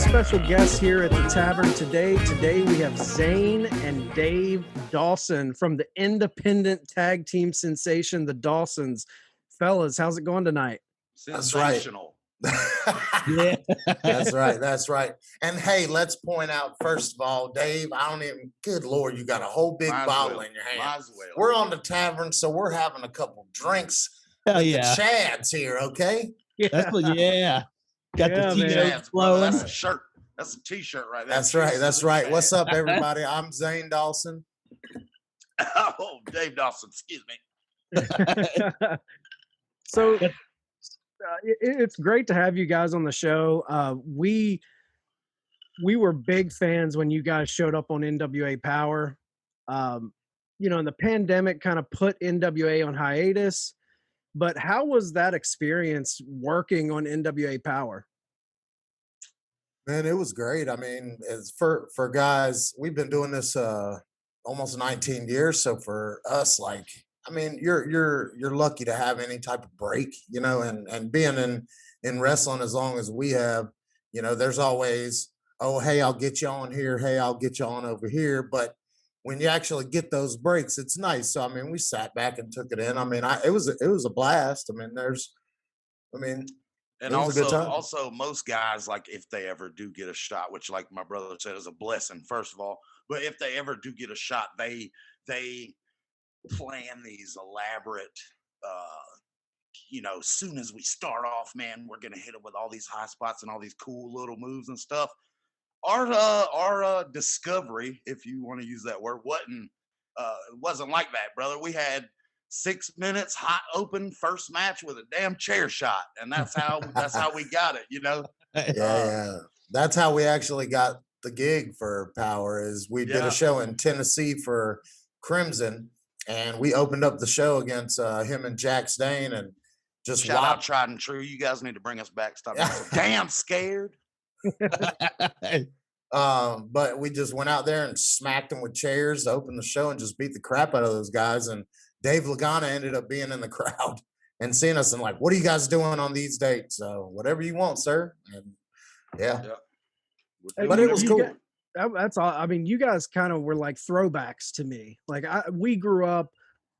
special guests here at the Tavern today. Today we have ZANE and Dave Dawson from the independent tag team sensation, the Dawsons. Fellas, how's it going tonight? Sensational. Yeah. That's right. That's right. And hey, let's point out, first of all, Dave, good Lord, you got a whole big bottle in your hand. Might as well. We're on the Tavern, so we're having a couple drinks Hell with yeah. the Chads here, okay? Got the Yeah, man. t-shirts flowing. That's a shirt. That's a t-shirt right there. That's right. That's right. What's up, everybody? I'm ZANE Dawson. Oh, Dave Dawson, excuse me. So it's great to have you guys on the show. We were big fans when you guys showed up on NWA Powerrr. And the pandemic kind of put NWA on hiatus. But how was that experience working on NWA Powerrr? Man, it was great. I mean, it's for guys, we've been doing this almost 19 years. So for us, you're lucky to have any type of break, and being in wrestling as long as we have, there's always, oh, hey, I'll get you on here. Hey, I'll get you on over here. But when you actually get those breaks, it's nice. So, we sat back and took it in. It was a blast. And also most guys, like if they ever do get a shot, which like my brother said is a blessing, first of all, but if they ever do get a shot, they plan these elaborate, soon as we start off, man, we're going to hit them with all these high spots and all these cool little moves and stuff. Our discovery, if you want to use that word, wasn't like that, brother. We had 6 minutes hot open first match with a damn chair shot, and that's how we got it, Yeah. That's how we actually got the gig for Powerrr. Is we did a show in Tennessee for Crimson, and we opened up the show against him and Jack Stane, and just shout out Tried and True. You guys need to bring us back. Stop being so damn scared. But we just went out there and smacked them with chairs to open the show and just beat the crap out of those guys. And Dave Lagana ended up being in the crowd and seeing us and like, what are you guys doing on these dates? So whatever you want, sir. And yeah. But it was cool. That's all. You guys kind of were like throwbacks to me. Like we grew up,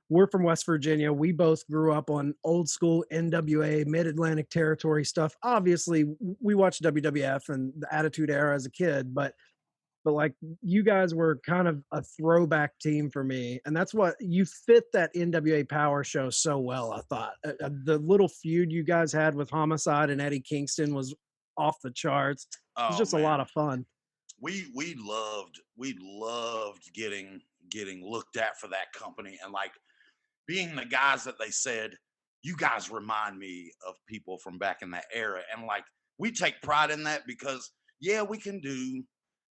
we're from West Virginia. We both grew up on old school NWA, Mid-Atlantic Territory stuff. Obviously, we watched WWF and the Attitude Era as a kid, but like you guys were kind of a throwback team for me. And that's what you fit that NWA Powerrr show so well, I thought. The little feud you guys had with Homicide and Eddie Kingston was off the charts. It was just a lot of fun. We loved getting looked at for that company, and like being the guys that they said, you guys remind me of people from back in that era. And like, we take pride in that because we can do,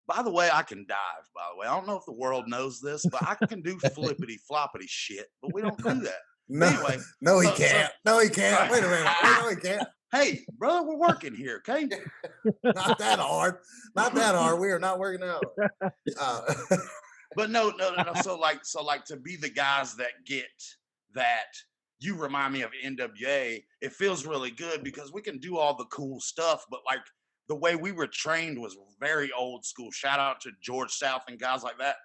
by the way, I can dive, by the way. I don't know if the world knows this, but I can do flippity floppity shit, but we don't do that. No, anyway. No, he can't. Wait a minute. No, he can't. Hey, brother, we're working here, okay? Not that hard. We are not working out. But no. So like to be the guys that get that, you remind me of NWA, it feels really good because we can do all the cool stuff, but like the way we were trained was very old school. Shout out to George South and guys like that,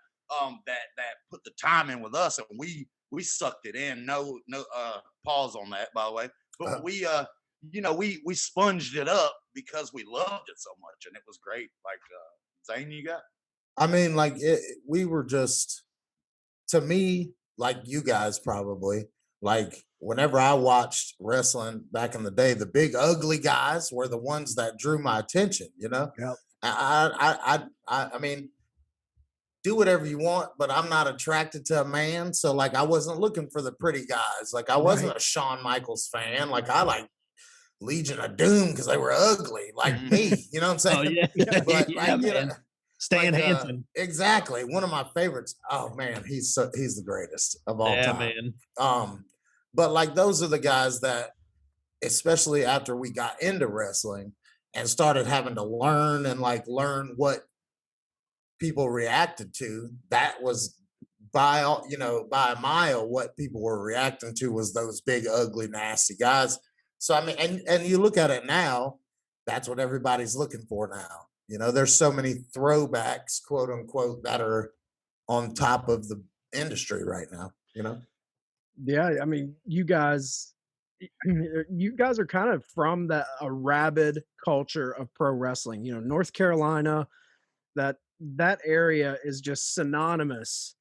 that put the time in with us, and we sucked it in. No pause on that, by the way. But we sponged it up because we loved it so much, and it was great. Like Zane, you got? We were just, to me, like you guys probably, like whenever I watched wrestling back in the day, the big ugly guys were the ones that drew my attention, Yep. I mean, do whatever you want, but I'm not attracted to a man. So like, I wasn't looking for the pretty guys. Like I wasn't a Shawn Michaels fan. Like I like Legion of Doom because they were ugly, like me. You know what I'm saying? Oh, yeah. But Stan Hansen. Exactly. One of my favorites. Oh man, he's the greatest of all time. Man. But like those are the guys that, especially after we got into wrestling and started having to learn what people reacted to, that was by a mile what people were reacting to was those big, ugly, nasty guys. So I mean, and you look at it now, that's what everybody's looking for now. You know, there's so many throwbacks, quote unquote, that are on top of the industry right now, you know? Yeah, I mean, you guys are kind of from that a rabid culture of pro wrestling. You know, North Carolina, that area is just synonymous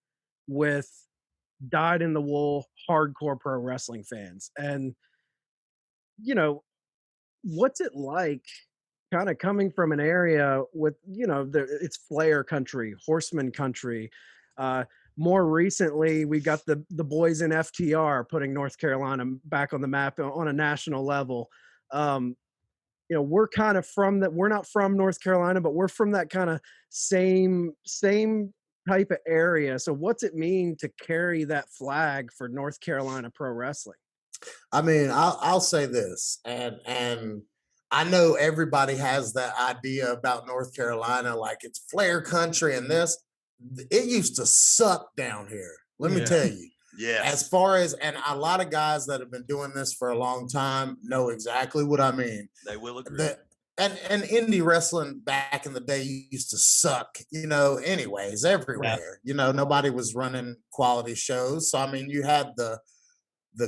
with dyed in the wool hardcore pro wrestling fans. And you know, what's it like kind of coming from an area with, it's flair country, horseman country. uh More recently, we got the boys in FTR putting North Carolina back on the map on a national level. um we're kind of from that. We're not from North Carolina, but we're from that kind of same type of area. So what's it mean to carry that flag for North Carolina pro wrestling? I mean, I'll say this, and I know everybody has that idea about North Carolina, like it's flair country and this. It used to suck down here. Let me Yeah. tell you. Yes. As far as, and a lot of guys that have been doing this for a long time know exactly what I mean. They will agree. And indie wrestling back in the day used to suck, you know, anyways, everywhere. You know, nobody was running quality shows. So I mean, you had the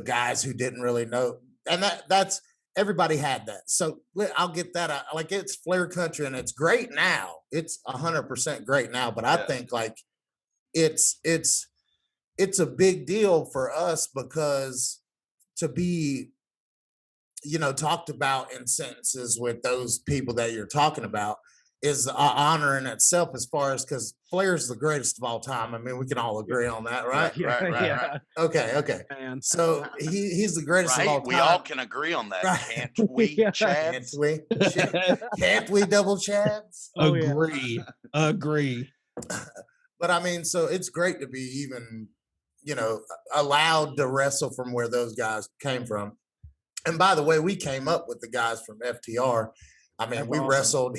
guys who didn't really know, and that's everybody had that. So I'll get that out. Like it's flair country and it's great now. It's 100% great now. But I think like it's a big deal for us because to be, you know, talked about in sentences with those people that you're talking about is an honor in itself, as far as, because Flair's the greatest of all time. I mean, we can all agree on that, right? Right. Okay. Man. So he's the greatest of all Right? time. We all can agree on that. Right. Can't we, Yeah. Can't Chads? we? Can't we double chads? Oh, yeah. Agree. But I mean, so it's great to be even, you know, allowed to wrestle from where those guys came from. And by the way, we came up with the guys from FTR. I mean, That's we awesome. wrestled.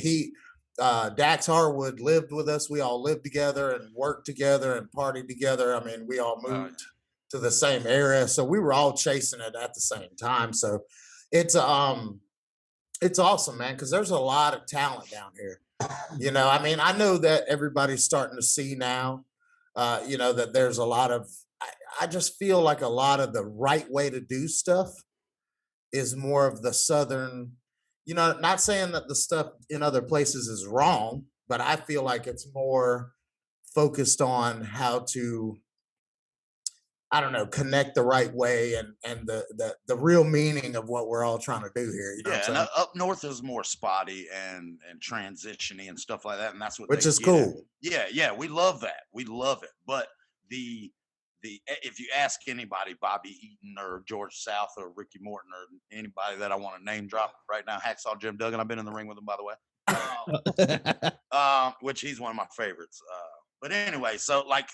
Dax Harwood lived with us. We all lived together and worked together and partied together. I mean, we all moved to the same area, so we were all chasing it at the same time. So it's awesome, man, because there's a lot of talent down here. You know, I mean, I know that everybody's starting to see now, you know, that there's a lot of, I just feel like a lot of the right way to do stuff is more of the Southern, you know, not saying that the stuff in other places is wrong, but I feel like it's more focused on how to, I don't know, connect the right way and the real meaning of what we're all trying to do here. You know what I'm saying? Up north is more spotty and transitiony and stuff like that, and that's what Which they is get. cool. Yeah, we love that. We love it. But the if you ask anybody, Bobby Eaton or George South or Ricky Morton or anybody that I want to name drop right now, Hacksaw Jim Duggan, I've been in the ring with him, by the way, which he's one of my favorites. But anyway, so like,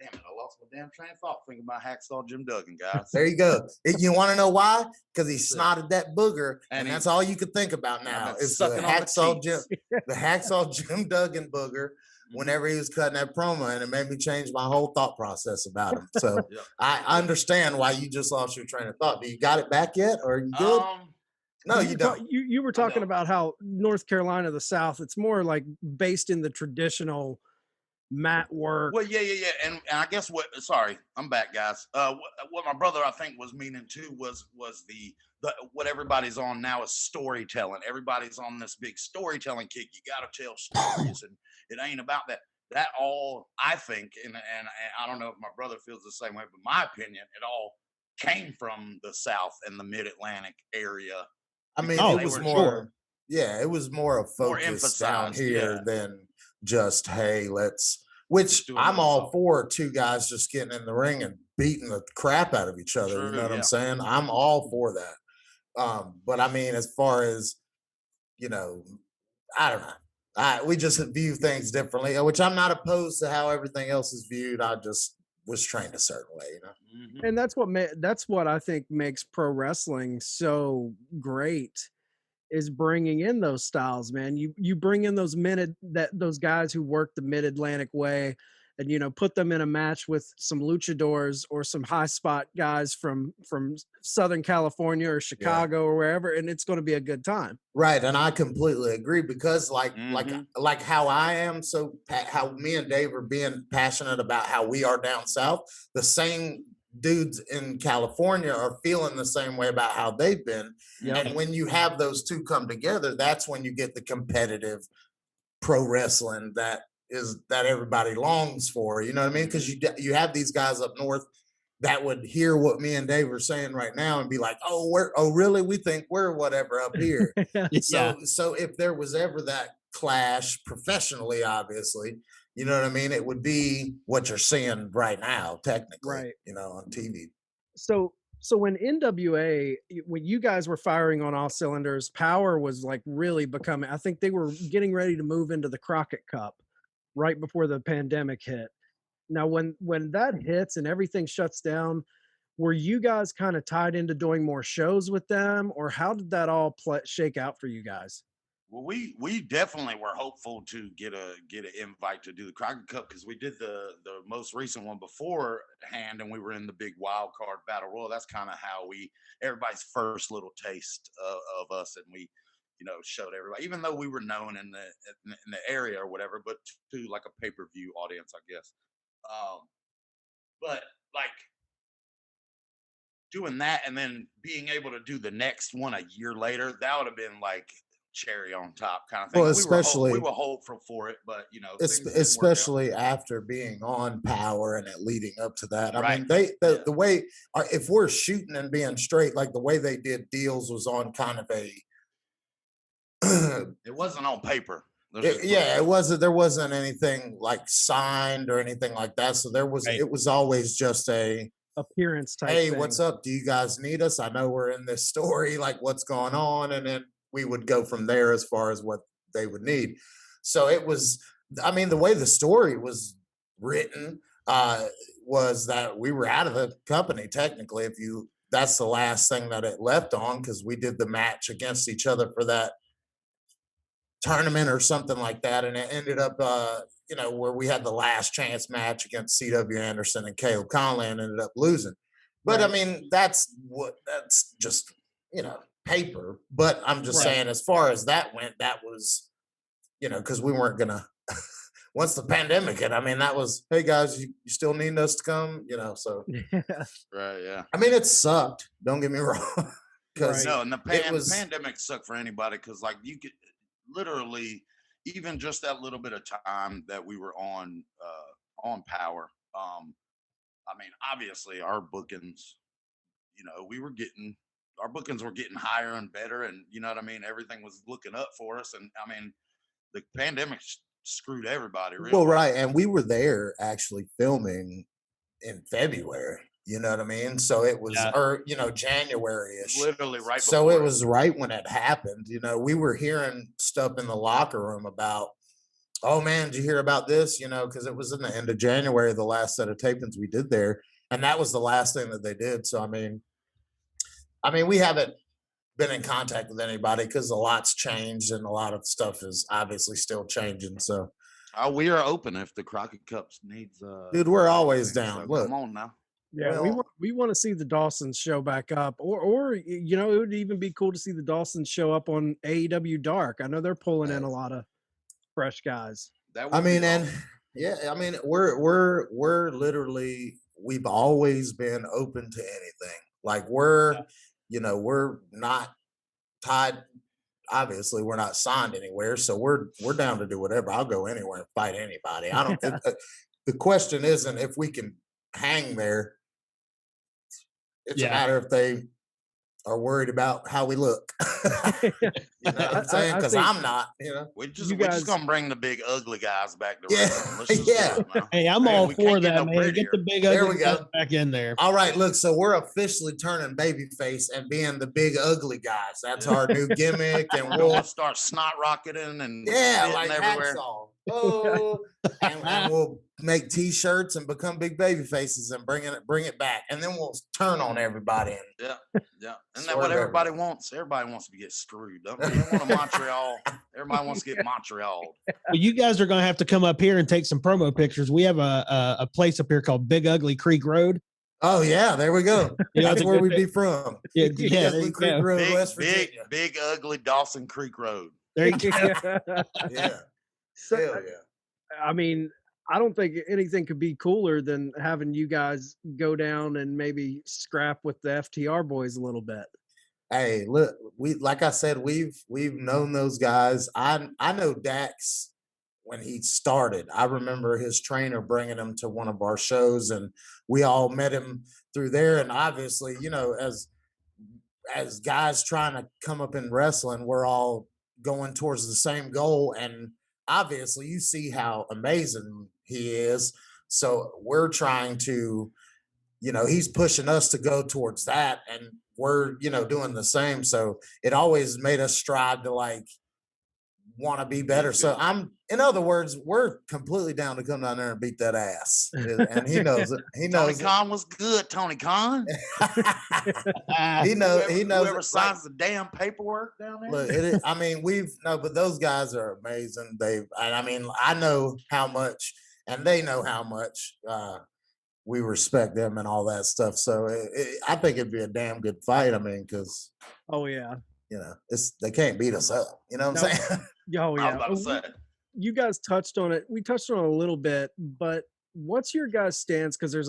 damn it, I lost my damn train of thought thinking about Hacksaw Jim Duggan, guys. There you go. You want to know why? Because he snotted that booger, and he- that's all you could think about now. and Is the sucking on the Hacksaw Jim, cheeks. the Hacksaw Jim Duggan booger. Whenever he was cutting that promo, and it made me change my whole thought process about him. So Yeah. I understand why you just lost your train of thought. Do you got it back yet, or are you good? No, you don't. You were talking don't. about how North Carolina, the South, it's more like based in the traditional mat work. Well, yeah, and I guess sorry, I'm back, guys. What my brother I think was meaning too was the what everybody's on now is storytelling. Everybody's on this big storytelling kick. You got to tell stories, and it ain't about that. That all, I think, and I don't know if my brother feels the same way, but my opinion, it all came from the South and the Mid-Atlantic area. I mean, Oh, it was for more. sure. Yeah, it was more a More focus down emphasized, here yeah. than just, hey, let's. Which do I'm another all song. for, two guys just getting in the ring and beating the crap out of each other. True, You know what yeah. I'm saying? I'm all for that. But I mean, as far as, you know, I don't know. We just view things differently, which I'm not opposed to how everything else is viewed. I just was trained a certain way, you know. And that's what I think makes pro wrestling so great, is bringing in those styles, man. You bring in those guys who work the Mid-Atlantic way, and put them in a match with some luchadors or some high spot guys from Southern California or Chicago or wherever, and it's going to be a good time. Right, and I completely agree because like how I am how me and Dave are being passionate about how we are down south, the same dudes in California are feeling the same way about how they've been. And when you have those two come together, that's when you get the competitive pro wrestling that everybody longs for, you know what I mean? Because you have these guys up north that would hear what me and Dave are saying right now and be like, oh really? We think we're whatever up here. So if there was ever that clash professionally, obviously, you know what I mean, it would be what you're seeing right now, technically, on TV. So when NWA, when you guys were firing on all cylinders, Powerrr was like really becoming, I think they were getting ready to move into the Crockett Cup right before the pandemic hit. Now, when that hits and everything shuts down, were you guys kind of tied into doing more shows with them, or how did that all shake out for you guys? Well, we definitely were hopeful to get an invite to do the Crockett Cup because we did the most recent one beforehand, and we were in the big wild card battle royal. That's kind of how everybody's first little taste of us, and we showed everybody, even though we were known in the area or whatever, but to like a pay-per-view audience, I guess. But like doing that and then being able to do the next one a year later, that would have been like cherry on top kind of thing. Well, especially we were hopeful for it, but especially after being on Powerrr and it leading up to that. I mean, the way, if we're shooting and being straight, like the way they did deals was on kind of a it wasn't on paper. It wasn't. There wasn't anything like signed or anything like that. So there was. It was always just a appearance type. Hey, thing. What's up? Do you guys need us? I know we're in this story. Like, what's going on? And then we would go from there as far as what they would need. So it was. I mean, the way the story was written was that we were out of the company technically. That's the last thing that it left on because we did the match against each other for that tournament or something like that, and it ended up where we had the last chance match against C.W. Anderson and Caleb Conley and ended up losing. But I mean, that's just paper. But I'm just saying, as far as that went, that was because we weren't gonna once the pandemic hit, I mean, that was, hey guys, you still need us to come, so I mean, it sucked, don't get me wrong. No, and the pandemic sucked for anybody because like you could literally, even just that little bit of time that we were on Powerrr. I mean, obviously our bookings, our bookings were getting higher and better, and you know what I mean. Everything was looking up for us, and I mean, the pandemic screwed everybody. Really. Well, right, and we were there actually filming in February. You know what I mean? So it was, January-ish. Literally right before. So it was right when it happened. We were hearing stuff in the locker room about, oh man, did you hear about this? Because it was in the end of January, the last set of tapings we did there. And that was the last thing that they did. So, I mean, we haven't been in contact with anybody because a lot's changed and a lot of stuff is obviously still changing. So we are open if the Crockett Cups needs. Dude, we're always down. So look, come on now. Yeah, we want to see the Dawsons show back up, or it would even be cool to see the Dawsons show up on AEW Dark. I know they're pulling in a lot of fresh guys. We're literally, we've always been open to anything. Like we're not tied. Obviously, we're not signed anywhere, so we're down to do whatever. I'll go anywhere and fight anybody. I don't. The question isn't if we can hang there. It's a matter if they are worried about how we look. You know what I'm saying? Because I'm not, We're just gonna bring the big ugly guys back to wrestling. Let's just do it, man. Hey, I'm all for that, man. Get the big ugly guys back in there. All right, look, so we're officially turning babyface and being the big ugly guys. That's our new gimmick, and we'll start snot rocketing and like everywhere. oh, and we'll make T-shirts and become big baby faces and bring it back, and then we'll turn on everybody. And yeah. Isn't that what everybody wants? Everybody wants to get screwed. They want a Montreal. Everybody wants to get Montreal. Well, you guys are going to have to come up here and take some promo pictures. We have a place up here called Big Ugly Creek Road. Oh yeah, there we go. That's where we'd be from. Yeah, Big Ugly Creek Road, West Virginia. Big ugly Dawson Creek Road. There you go. Yeah. So, Hell yeah. I mean, I don't think anything could be cooler than having you guys go down and maybe scrap with the FTR boys a little bit. Hey, look, like I said, we've known those guys. I know Dax when he started. I remember his trainer bringing him to one of our shows, and we all met him through there. And obviously, you know, as guys trying to come up in wrestling, we're all going towards the same goal. And obviously, you see how amazing he is. So we're trying to, you know, he's pushing us to go towards that, and we're, you know, doing the same. So it always made us strive to like want to be better. So in other words, we're completely down to come down there and beat that ass. And he knows it. He knows Tony Khan was good, Tony Khan. he knows whoever signs the damn paperwork down there. Look, I mean, but those guys are amazing. I mean, I know how much, and they know how much we respect them and all that stuff. So I think it'd be a damn good fight. I mean, because oh yeah, you know, they can't beat us up. You know what I'm saying? Oh yeah. I was about to say. You guys touched on it. We touched on it a little bit, but what's your guys' stance? Because there's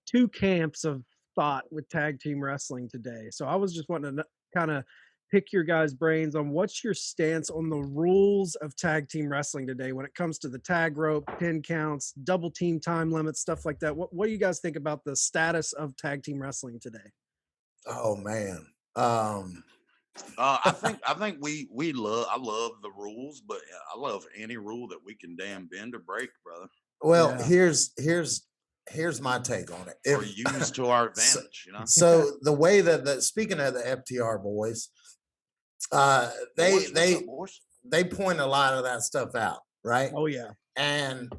two camps of thought with tag team wrestling today. So I was just wanting to kind of pick your guys' brains on what's your stance on the rules of tag team wrestling today when it comes to the tag rope, pin counts, double team time limits, stuff like that. What do you guys think about the status of tag team wrestling today? Oh man. I think I love the rules, but I love any rule that we can damn bend or break, brother. Well, here's my take on it. Or use to our advantage, you know. So the way that speaking of the FTR boys, they point a lot of that stuff out, right? Oh yeah. And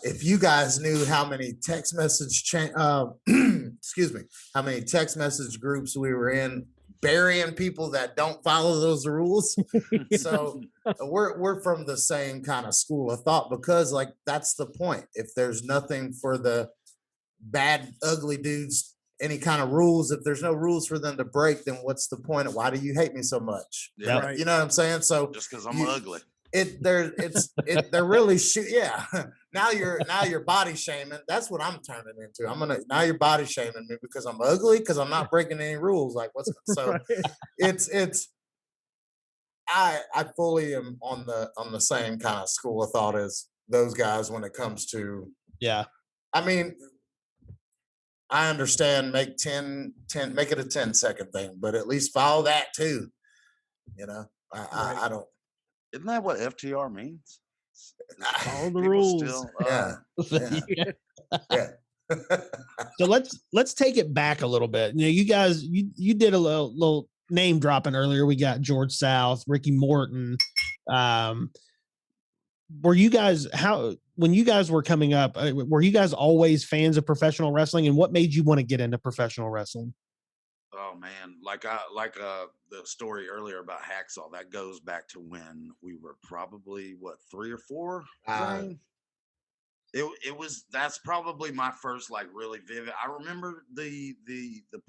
if you guys knew how many text message excuse me, how many text message groups we were in burying people that don't follow those rules. So we're from the same kind of school of thought, because like that's the point. If there's nothing for the bad ugly dudes, any kind of rules, if there's no rules for them to break, then what's the point of why do you hate me so much? Yeah, right. You know what I'm saying? So just because I'm ugly. They're really yeah. Now you're body shaming. That's what I'm turning into. Now you're body shaming me because I'm ugly, because I'm not breaking any rules. Like what's so right. I fully am on the same kind of school of thought as those guys when it comes to I mean, I understand make it a 10-second thing, but at least follow that too. You know, I don't. Isn't that what FTR means? All the rules. Still, yeah. So let's take it back a little bit. You know, you guys, you did a little name dropping earlier. We got George South, Ricky Morton. Were you guys when you guys were coming up? Were you guys always fans of professional wrestling? And what made you want to get into professional wrestling? Oh man, like the story earlier about Hacksaw, that goes back to when we were probably 3 or 4. That's probably my first like really vivid. I remember the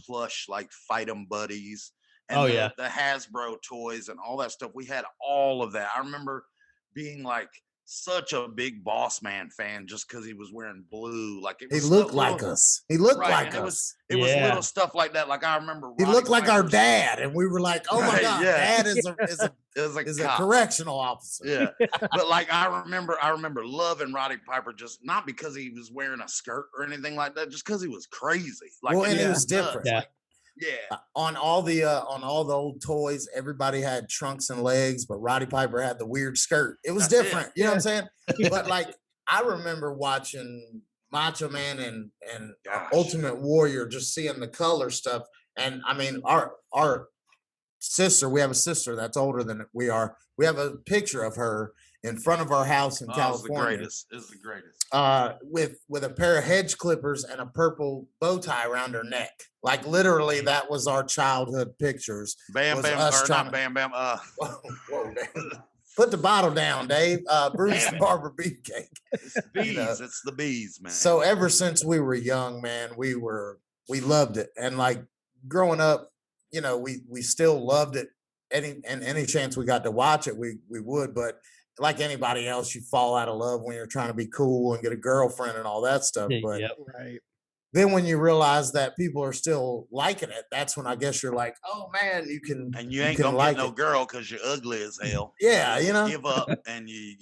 plush like Fight 'em buddies and the Hasbro toys and all that stuff. We had all of that. I remember being like such a big Boss Man fan just because he was wearing blue. Like he looked like us. He looked like us. It was little stuff like that. Like I remember he looked like our dad, and we were like, "Oh my god, Dad is a correctional officer." Yeah, but like I remember loving Roddy Piper, just not because he was wearing a skirt or anything like that, just because he was crazy. Like, and it was different. Yeah. On all the old toys, everybody had trunks and legs, but Roddy Piper had the weird skirt. It was different. You know what I'm saying? But like I remember watching Macho Man and Ultimate Warrior, just seeing the color stuff. And I mean, our sister, we have a sister that's older than we are. We have a picture of her in front of our house in California. It's the greatest. With a pair of hedge clippers and a purple bow tie around her neck. Like literally, that was our childhood pictures. Bam Bam, or not Bam Bam. Whoa, put the bottle down, Dave. Bruce the Barber Beefcake. It's the bees. It's the bees, man. So ever since we were young, man, we loved it, and like growing up, you know, we still loved it. Any chance we got to watch it, we would. But like anybody else, you fall out of love when you're trying to be cool and get a girlfriend and all that stuff. But right. Then when you realize that people are still liking it, that's when I guess you're like, oh man, you can. And you ain't gonna get no girl because you're ugly as hell. Yeah, you know. Give up and you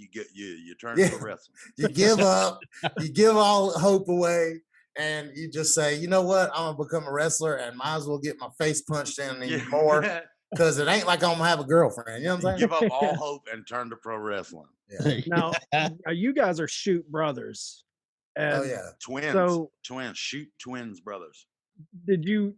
turn to wrestling. You give up, you give all hope away, and you just say, you know what, I'm gonna become a wrestler and might as well get my face punched in anymore. Because it ain't like I'm gonna have a girlfriend. You know what I'm saying? Give up all hope and turn to pro wrestling. Yeah. Now, you guys are shoot brothers. Oh yeah, twins. So, shoot twins brothers. Did you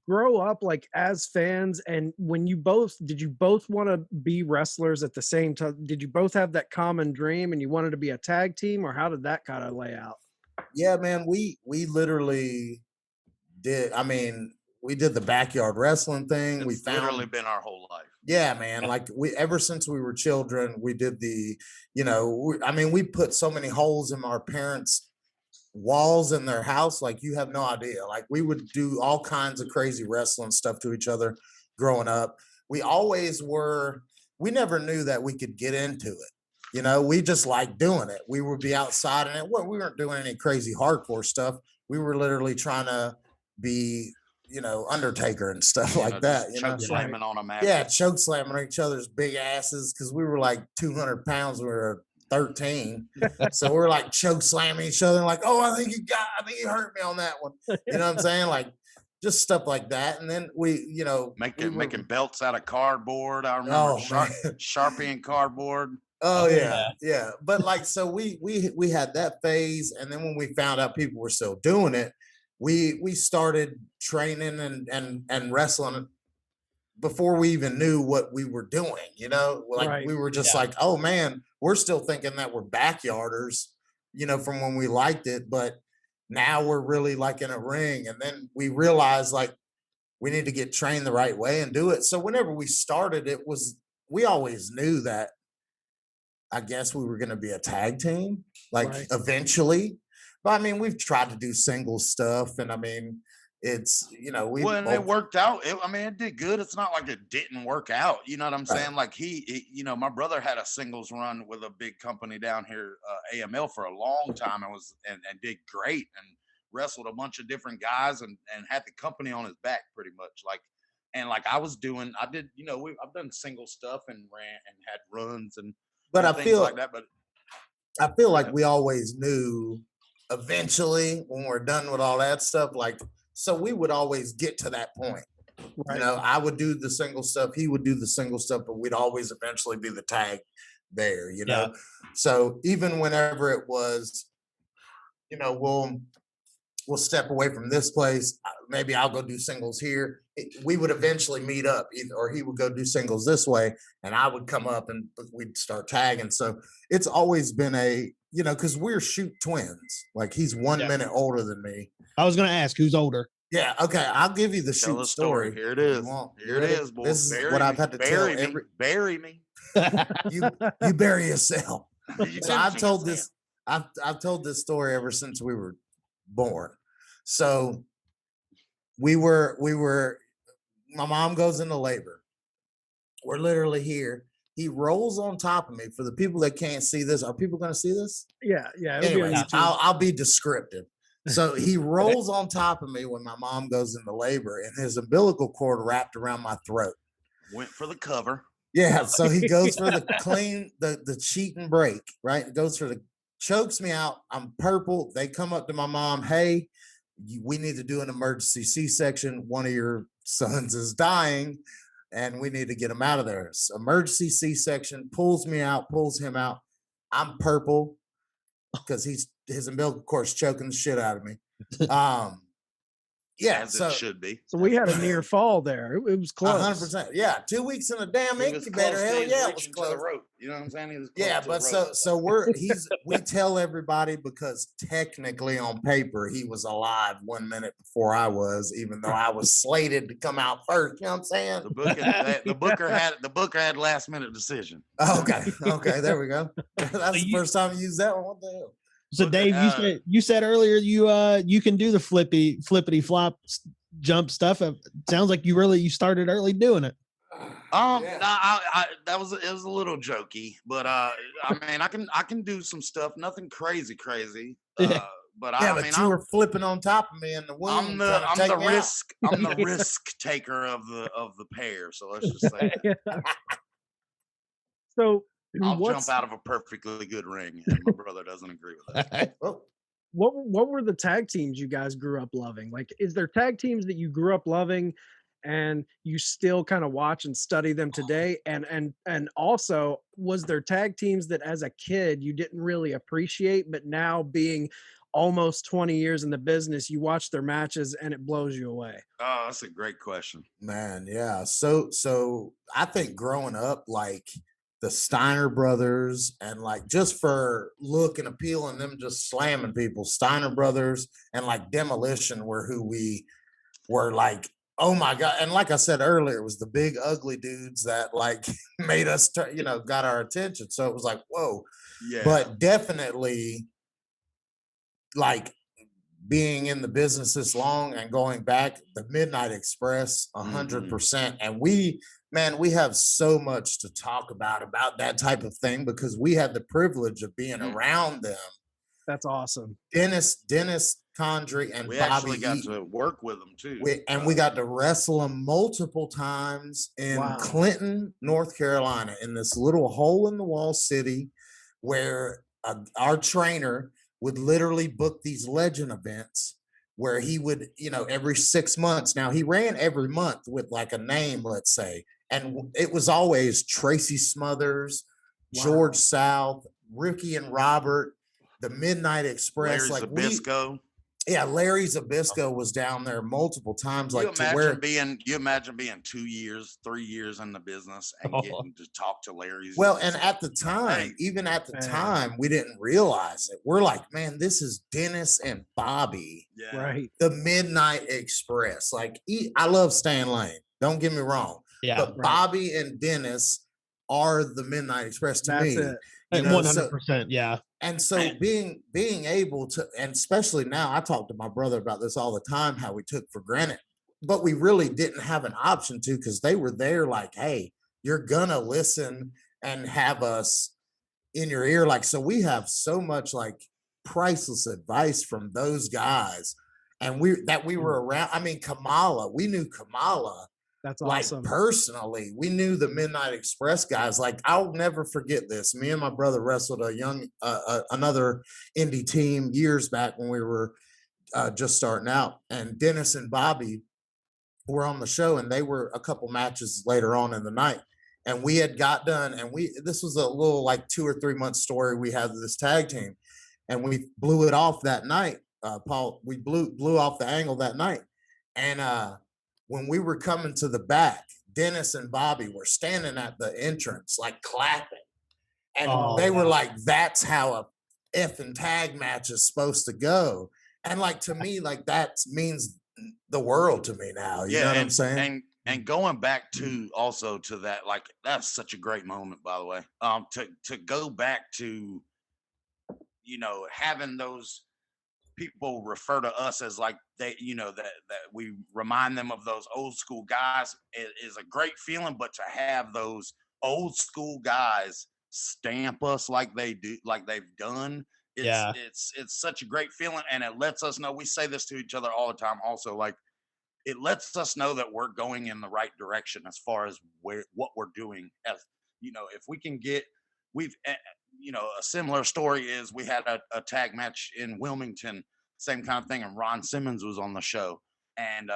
grow up like as fans, and did you both want to be wrestlers at the same time? Did you both have that common dream and you wanted to be a tag team, or how did that kind of lay out? Yeah, man, we literally did. I mean, we did the backyard wrestling thing. It's literally been our whole life. Yeah, man. Like ever since we were children, we did the, you know, we put so many holes in our parents' walls in their house. Like you have no idea. Like we would do all kinds of crazy wrestling stuff to each other growing up. We never knew that we could get into it. You know, we just liked doing it. We would be outside and we weren't doing any crazy hardcore stuff. We were literally trying to be, you know, Undertaker and stuff like that. You know, slamming on a match. Yeah, choke slamming each other's big asses because we were like 200 pounds. We were 13, so we were like choke slamming each other. And like, oh, I think you hurt me on that one. You know what I'm saying? Like just stuff like that. And then we, you know, making belts out of cardboard. I remember Sharpie and cardboard. Oh yeah. But like, so we had that phase, and then when we found out people were still doing it, we started training and wrestling before we even knew what we were doing, you know, like we were just like, oh man, we're still thinking that we're backyarders, you know, from when we liked it, but now we're really like in a ring. And then we realized like we need to get trained the right way and do it. So whenever we started, we always knew that I guess we were going to be a tag team, like eventually. But I mean, we've tried to do single stuff, and I mean, it's, you know, it worked out. It did good. It's not like it didn't work out. You know what I'm saying? Like he, you know, my brother had a singles run with a big company down here, AML, for a long time, and did great and wrestled a bunch of different guys and had the company on his back pretty much. Like I've done single stuff and ran and had runs and things like that. But I feel like we always knew eventually when we're done with all that stuff, like, so we would always get to that point. You know, I would do the single stuff, he would do the single stuff, but we'd always eventually be the tag there, you know? So even whenever it was, you know, we'll step away from this place, maybe I'll go do singles here, we would eventually meet up, or he would go do singles this way and I would come up and we'd start tagging. So it's always been you know, because we're shoot twins. Like he's 1 minute older than me. I was going to ask who's older. Yeah. Okay. I'll give you the shoot story. Here it is. Here it is, boy. This is what I've had to tell bury me. You bury yourself. So I've told this story ever since we were born. So we were, my mom goes into labor. We're literally here. He rolls on top of me. For the people that can't see this, are people going to see this? Yeah. Anyways, I'll be descriptive. So he rolls on top of me when my mom goes into labor, and his umbilical cord wrapped around my throat. Went for the cover. Yeah. So he goes for the clean, the cheat and break, right? Goes for chokes me out. I'm purple. They come up to my mom. Hey, we need to do an emergency C-section. One of your sons is dying, and we need to get him out of there. So emergency C-section, pulls me out, pulls him out. I'm purple because his umbilical cord's choking the shit out of me. Yeah, as it should be. So we had a near fall there. It was close. 100%. Yeah, 2 weeks in a damn He was incubator. close. Hell He was yeah, it was reaching to the close. rope. You know what I'm saying? He was close Yeah, to but the rope. so we tell everybody because technically on paper he was alive 1 minute before I was, even though I was slated to come out first. You know what I'm saying? The booker had last minute decision. Okay, there we go. That's the first time you used that one. What the hell? So Dave, you said earlier you can do the flippity flop jump stuff. It sounds like you started early doing it. It was a little jokey, but I mean I can do some stuff, nothing crazy. But you were flipping on top of me in the womb. I'm the risk taker of the pair. So let's just say that. So I'll jump out of a perfectly good ring, and my brother doesn't agree with that. What were the tag teams you guys grew up loving? Like, is there tag teams that you grew up loving and you still kind of watch and study them today? And also, was there tag teams that as a kid you didn't really appreciate, but now being almost 20 years in the business, you watch their matches and it blows you away? Oh, that's a great question. Man, yeah. So I think growing up, like the Steiner brothers, and like just for look and appeal and them just slamming people, Steiner brothers and like Demolition were who we were like, oh my God. And like I said earlier, it was the big ugly dudes that like made us, got our attention. So it was like, whoa. Yeah. But definitely like being in the business this long and going back, the Midnight Express, 100%. And we have so much to talk about that type of thing because we had the privilege of being around them. That's awesome. Dennis Condrey and we Bobby actually got Eaton. to work with them too. We got to wrestle them multiple times in Clinton, North Carolina, in this little hole in the wall city where our trainer would literally book these legend events where he would, every 6 months. Now he ran every month with like a name, let's say. And it was always Tracy Smothers, George South, Ricky and Robert, the Midnight Express. Larry Zbyszko. Larry Zbyszko was down there multiple times. You imagine being 2 years, 3 years in the business and getting to talk to Larry. Well, and at the time, time, we didn't realize it. We're like, man, this is Dennis and Bobby. Yeah. Right. The Midnight Express. Like, I love Stan Lane. Don't get me wrong. Yeah. But Bobby and Dennis are the Midnight Express to me. It. 100%. Yeah. And so being able to, and especially now, I talk to my brother about this all the time, how we took for granted, but we really didn't have an option to, because they were there like, hey, you're gonna listen and have us in your ear. Like, so we have so much like priceless advice from those guys. And we were around. I mean, Kamala, we knew Kamala. That's awesome. Like personally, we knew the Midnight Express guys. Like, I'll never forget this. Me and my brother wrestled another indie team years back when we were just starting out. And Dennis and Bobby were on the show, and they were a couple matches later on in the night. And we had got done, and this was a little like 2 or 3 month story we had with this tag team, and we blew it off that night. Paul, we blew off the angle that night, and when we were coming to the back, Dennis and Bobby were standing at the entrance, like clapping. And they were like, that's how a effing tag match is supposed to go. And like, to me, like that means the world to me now. You know what I'm saying? And going back to also to that, like, that's such a great moment, by the way. To go back to, having those people refer to us as like they, that we remind them of those old school guys is a great feeling. But to have those old school guys stamp us like they do, like they've done, it's such a great feeling, and it lets us know. We say this to each other all the time. Also, like, it lets us know that we're going in the right direction as far as what we're doing. As if we can get, a similar story is we had a tag match in Wilmington, same kind of thing, and Ron Simmons was on the show. And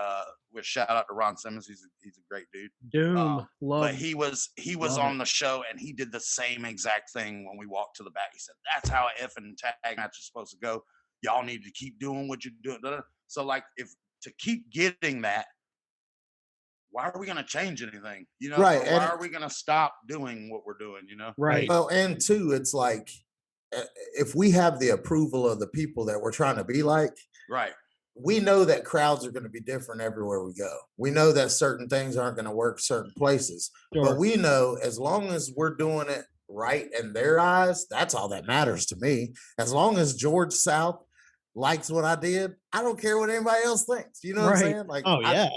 with shout out to Ron Simmons, he's a great dude. But he was on the show, and he did the same exact thing when we walked to the back. He said, "That's how an effing tag match is supposed to go. Y'all need to keep doing what you're doing." So like, if to keep getting that, why are we going to change anything? You know, Right, or and why are we going to stop doing what we're doing? You know, Right. well, and two, it's like if we have the approval of the people that we're trying to be like, right? we know that crowds are going to be different everywhere we go. We know that certain things aren't going to work certain places, Sure. but we know as long as we're doing it right in their eyes, that's all that matters to me. As long as George South likes what I did, I don't care what anybody else thinks. You know what I'm Right. saying? Like, Oh yeah.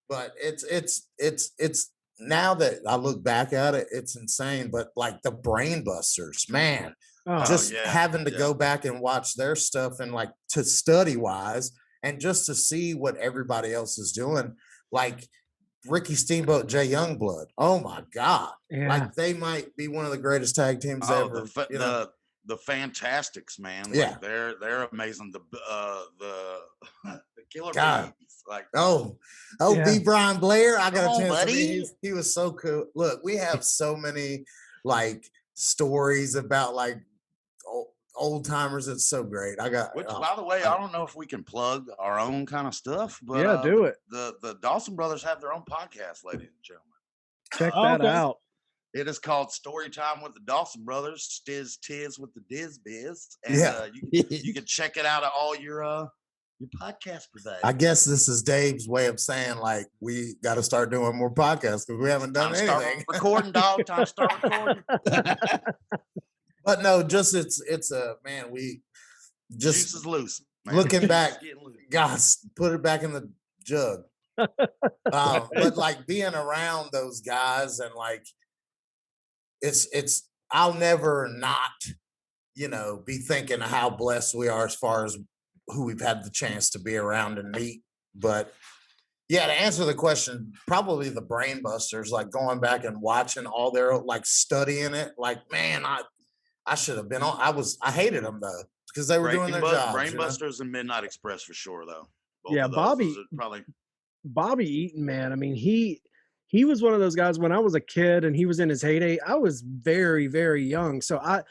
but it's now that I look back at it, it's insane. But like the Brain Busters, man, Oh, just yeah, having to yeah. go back and watch their stuff and like to study wise and just to see what everybody else is doing, like Ricky Steamboat, Jay Youngblood. Oh my God. yeah. Like they might be one of the greatest tag teams Oh, ever. You know? the Fantastics, man. Yeah. Like they're amazing. The Killer God. Bees, like Oh, Yeah. B. Brian Blair. I got Come a on, chance to buddy. meet. He was so cool. Look, we have so many like stories about like old timers. It's so great. I got which, by the way, I don't know if we can plug our own kind of stuff, but Yeah, do it. The Dawson brothers have their own podcast, ladies and gentlemen. Check Oh, that okay. out. It is called Story Time with the Dawson Brothers, Stiz Tiz with the Diz Biz, and Yeah. you can check it out at all your podcast providers. I guess this is Dave's way of saying like we got to start doing more podcasts because we haven't done Time to start anything. recording, dog. Time to start recording. But no, just it's a man. We Juice just is loose. Man. looking Juice back, is getting loose. gosh, put it back in the jug. But like being around those guys and like it's I'll never not, you know, be thinking of how blessed we are as far as who we've had the chance to be around and meet. But yeah, to answer the question, probably the Brain Busters, like going back and watching all their like studying it, like man, I should have been on. I hated them though because they were doing their jobs. Brain you know? Busters and Midnight Express for sure, though. Both Yeah, of those, Bobby- those are probably Bobby Eaton, man. I mean, he was one of those guys when I was a kid and he was in his heyday. I was very, very young. So I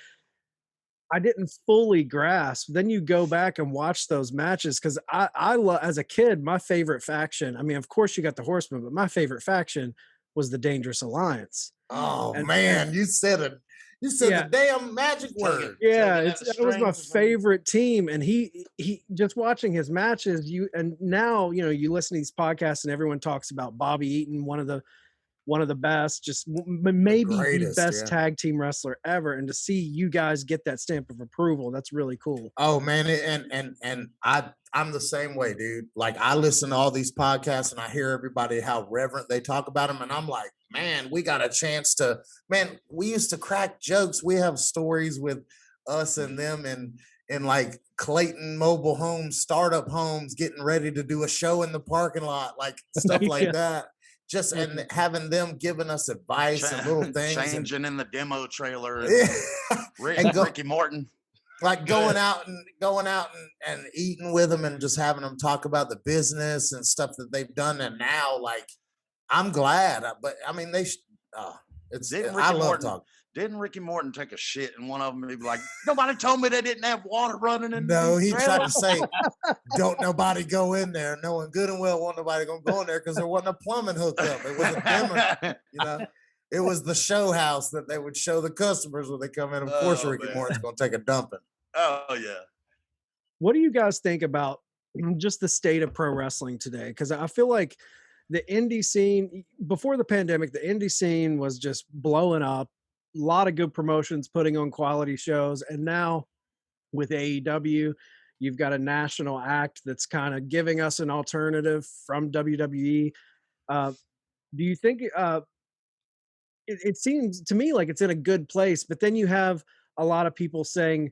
didn't fully grasp. Then you go back and watch those matches because as a kid, my favorite faction. I mean, of course you got the Horsemen, but my favorite faction was the Dangerous Alliance. Oh And- man, you said it. You said Yeah. the damn magic word. Yeah, Tugging at the that was my strings, man. favorite team, and he just watching his matches. And now you listen to these podcasts, and everyone talks about Bobby Eaton, one of the best, just maybe the greatest, best yeah. tag team wrestler ever. And to see you guys get that stamp of approval, that's really cool. Oh man, and I'm the same way, dude. Like I listen to all these podcasts and I hear everybody how reverent they talk about them, and I'm like, man, we got a chance to. Man, we used to crack jokes. We have stories with us and them in like Clayton mobile homes, startup homes, getting ready to do a show in the parking lot, like stuff like Yeah. that. Just and having them giving us advice and little things, and, changing in the demo trailer. And and Ricky Morton. like going out and eating with them and just having them talk about the business and stuff that they've done. And now, like, I'm glad, but I mean, I love talking. Didn't Ricky Morton take a shit and one of them be like, nobody told me they didn't have water running in No, these he tried to trailers." say, don't nobody go in there, knowing good and well wasn't nobody gonna go in there because there wasn't a plumbing hookup. It wasn't them, you know. It was the show house that they would show the customers when they come in. Of course, Oh, Ricky man. Morton's gonna take a dumping. Oh yeah. What do you guys think about just the state of pro wrestling today? Because I feel like the indie scene before the pandemic, the indie scene was just blowing up. A lot of good promotions putting on quality shows, and now with AEW, you've got a national act that's kind of giving us an alternative from WWE. Do you think it seems to me like it's in a good place, but then you have a lot of people saying,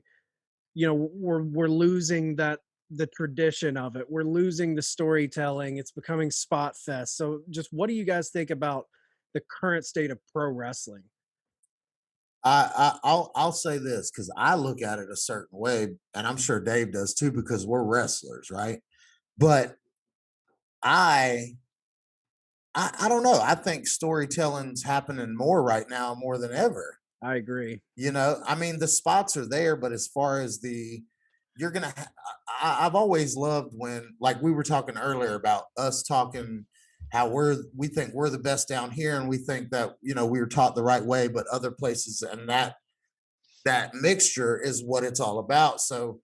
we're losing the tradition of it. We're losing the storytelling. It's becoming spot fest. So just what do you guys think about the current state of pro wrestling? I'll say this because I look at it a certain way, and I'm sure Dave does too, because we're wrestlers, right? But I don't know. I think storytelling's happening more right now, more than ever. I agree. I mean, the spots are there, but as far as the you're gonna. I've always loved when, like we were talking earlier about us talking how we think we're the best down here, and we think that we were taught the right way, but other places, and that mixture is what it's all about. So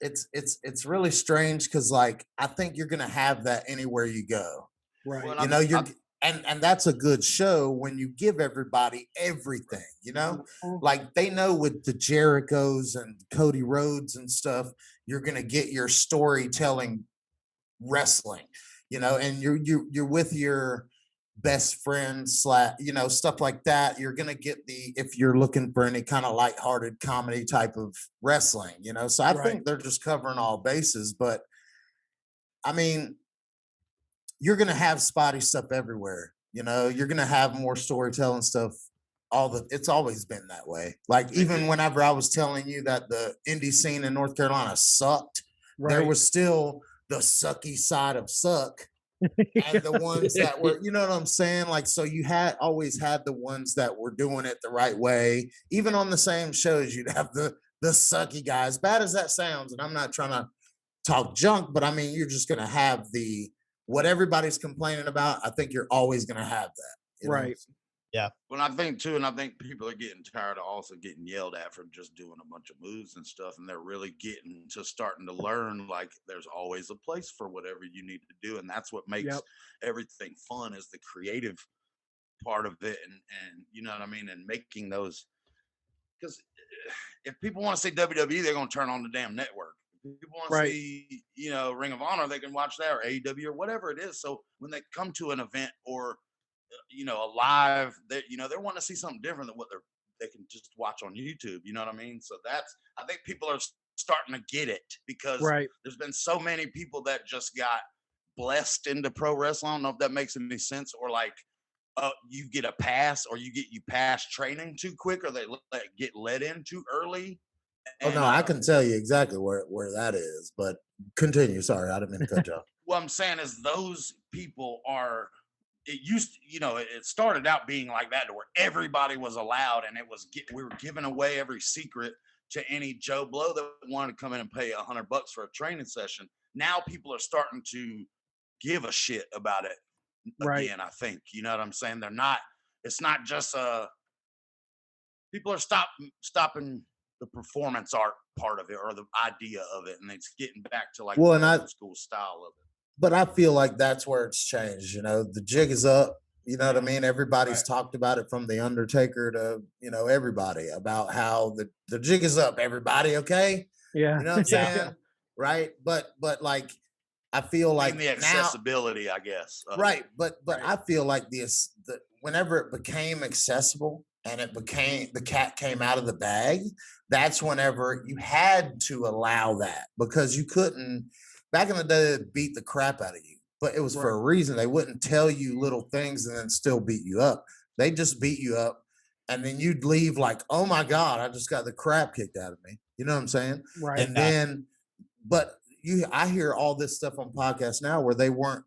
it's really strange because like I think you're gonna have that anywhere you go. Right. Well, You're and that's a good show when you give everybody everything, like they know with the Jerichos and Cody Rhodes and stuff, you're gonna get your storytelling wrestling, and you're with your best friend stuff like that. You're gonna get if you're looking for any kind of lighthearted comedy type of wrestling, So I think they're just covering all bases, but I mean, you're gonna have spotty stuff everywhere. You're gonna have more storytelling stuff. It's always been that way. Like even whenever I was telling you that the indie scene in North Carolina sucked, there was still the sucky side of suck. And the ones that were, you know what I'm saying? Like, so you always had the ones that were doing it the right way. Even on the same shows, you'd have the sucky guys, bad as that sounds. And I'm not trying to talk junk, but I mean, you're just going to have what everybody's complaining about. I think you're always going to have that. Right. Yeah. Well, I think too, and I think people are getting tired of also getting yelled at for just doing a bunch of moves and stuff, and they're really starting to learn like there's always a place for whatever you need to do, and that's what makes everything fun is the creative part of it, and you know what I mean, and making those. Because if people want to see WWE, they're going to turn on the damn network. If people want to see, Ring of Honor, they can watch that, or AEW, or whatever it is. So when they come to an event or a live, they want to see something different than what they can just watch on YouTube. You know what I mean? So I think people are starting to get it because there's been so many people that just got blessed into pro wrestling. I don't know if that makes any sense, or like you get a pass, or you pass training too quick, or they get let in too early. And, no, I can tell you exactly where that is, but continue. Sorry, I didn't mean to cut you off. What I'm saying is those people are. It used, it started out being like that, to where everybody was allowed, and we were giving away every secret to any Joe Blow that wanted to come in and pay $100 for a training session. Now people are starting to give a shit about it again. I think, you know what I'm saying? They're not. It's not just people are stopping the performance art part of it or the idea of it, and it's getting back to like the old school style of it. But I feel like that's where it's changed. The jig is up. You know what I mean? Everybody's talked about it, from the Undertaker to everybody, about how the jig is up. Everybody, okay? Yeah. You know what I'm saying? Right. But like, I feel like the accessibility, I guess. Right. But I feel like whenever it became accessible and the cat came out of the bag, that's whenever you had to allow that, because you couldn't. Back in the day, they beat the crap out of you, but it was for a reason. They wouldn't tell you little things and then still beat you up. They just beat you up, and then you'd leave like, oh my God, I just got the crap kicked out of me. You know what I'm saying? Right. And then, but I hear all this stuff on podcasts now where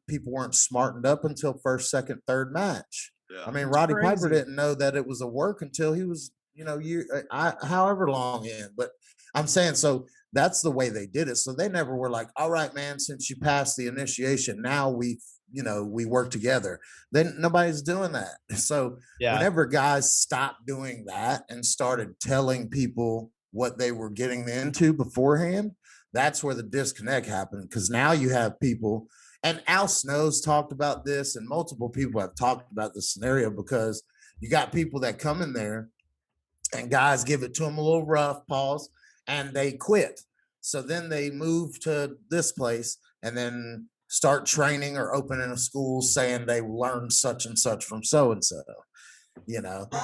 people weren't smartened up until first, second, third match. Yeah. I mean, Roddy Piper didn't know that it was a work until he was, however long in. But I'm saying, so that's the way they did it. So they never were like, all right, man, since you passed the initiation, now we work together. Then nobody's doing that. So whenever guys stopped doing that and started telling people what they were getting into beforehand, that's where the disconnect happened. Because now you have people, and Al Snow's talked about this, and multiple people have talked about this scenario, because you got people that come in there and guys give it to them a little rough, pause, and they quit. So then they move to this place and then start training or opening a school saying they learned such and such from so-and-so,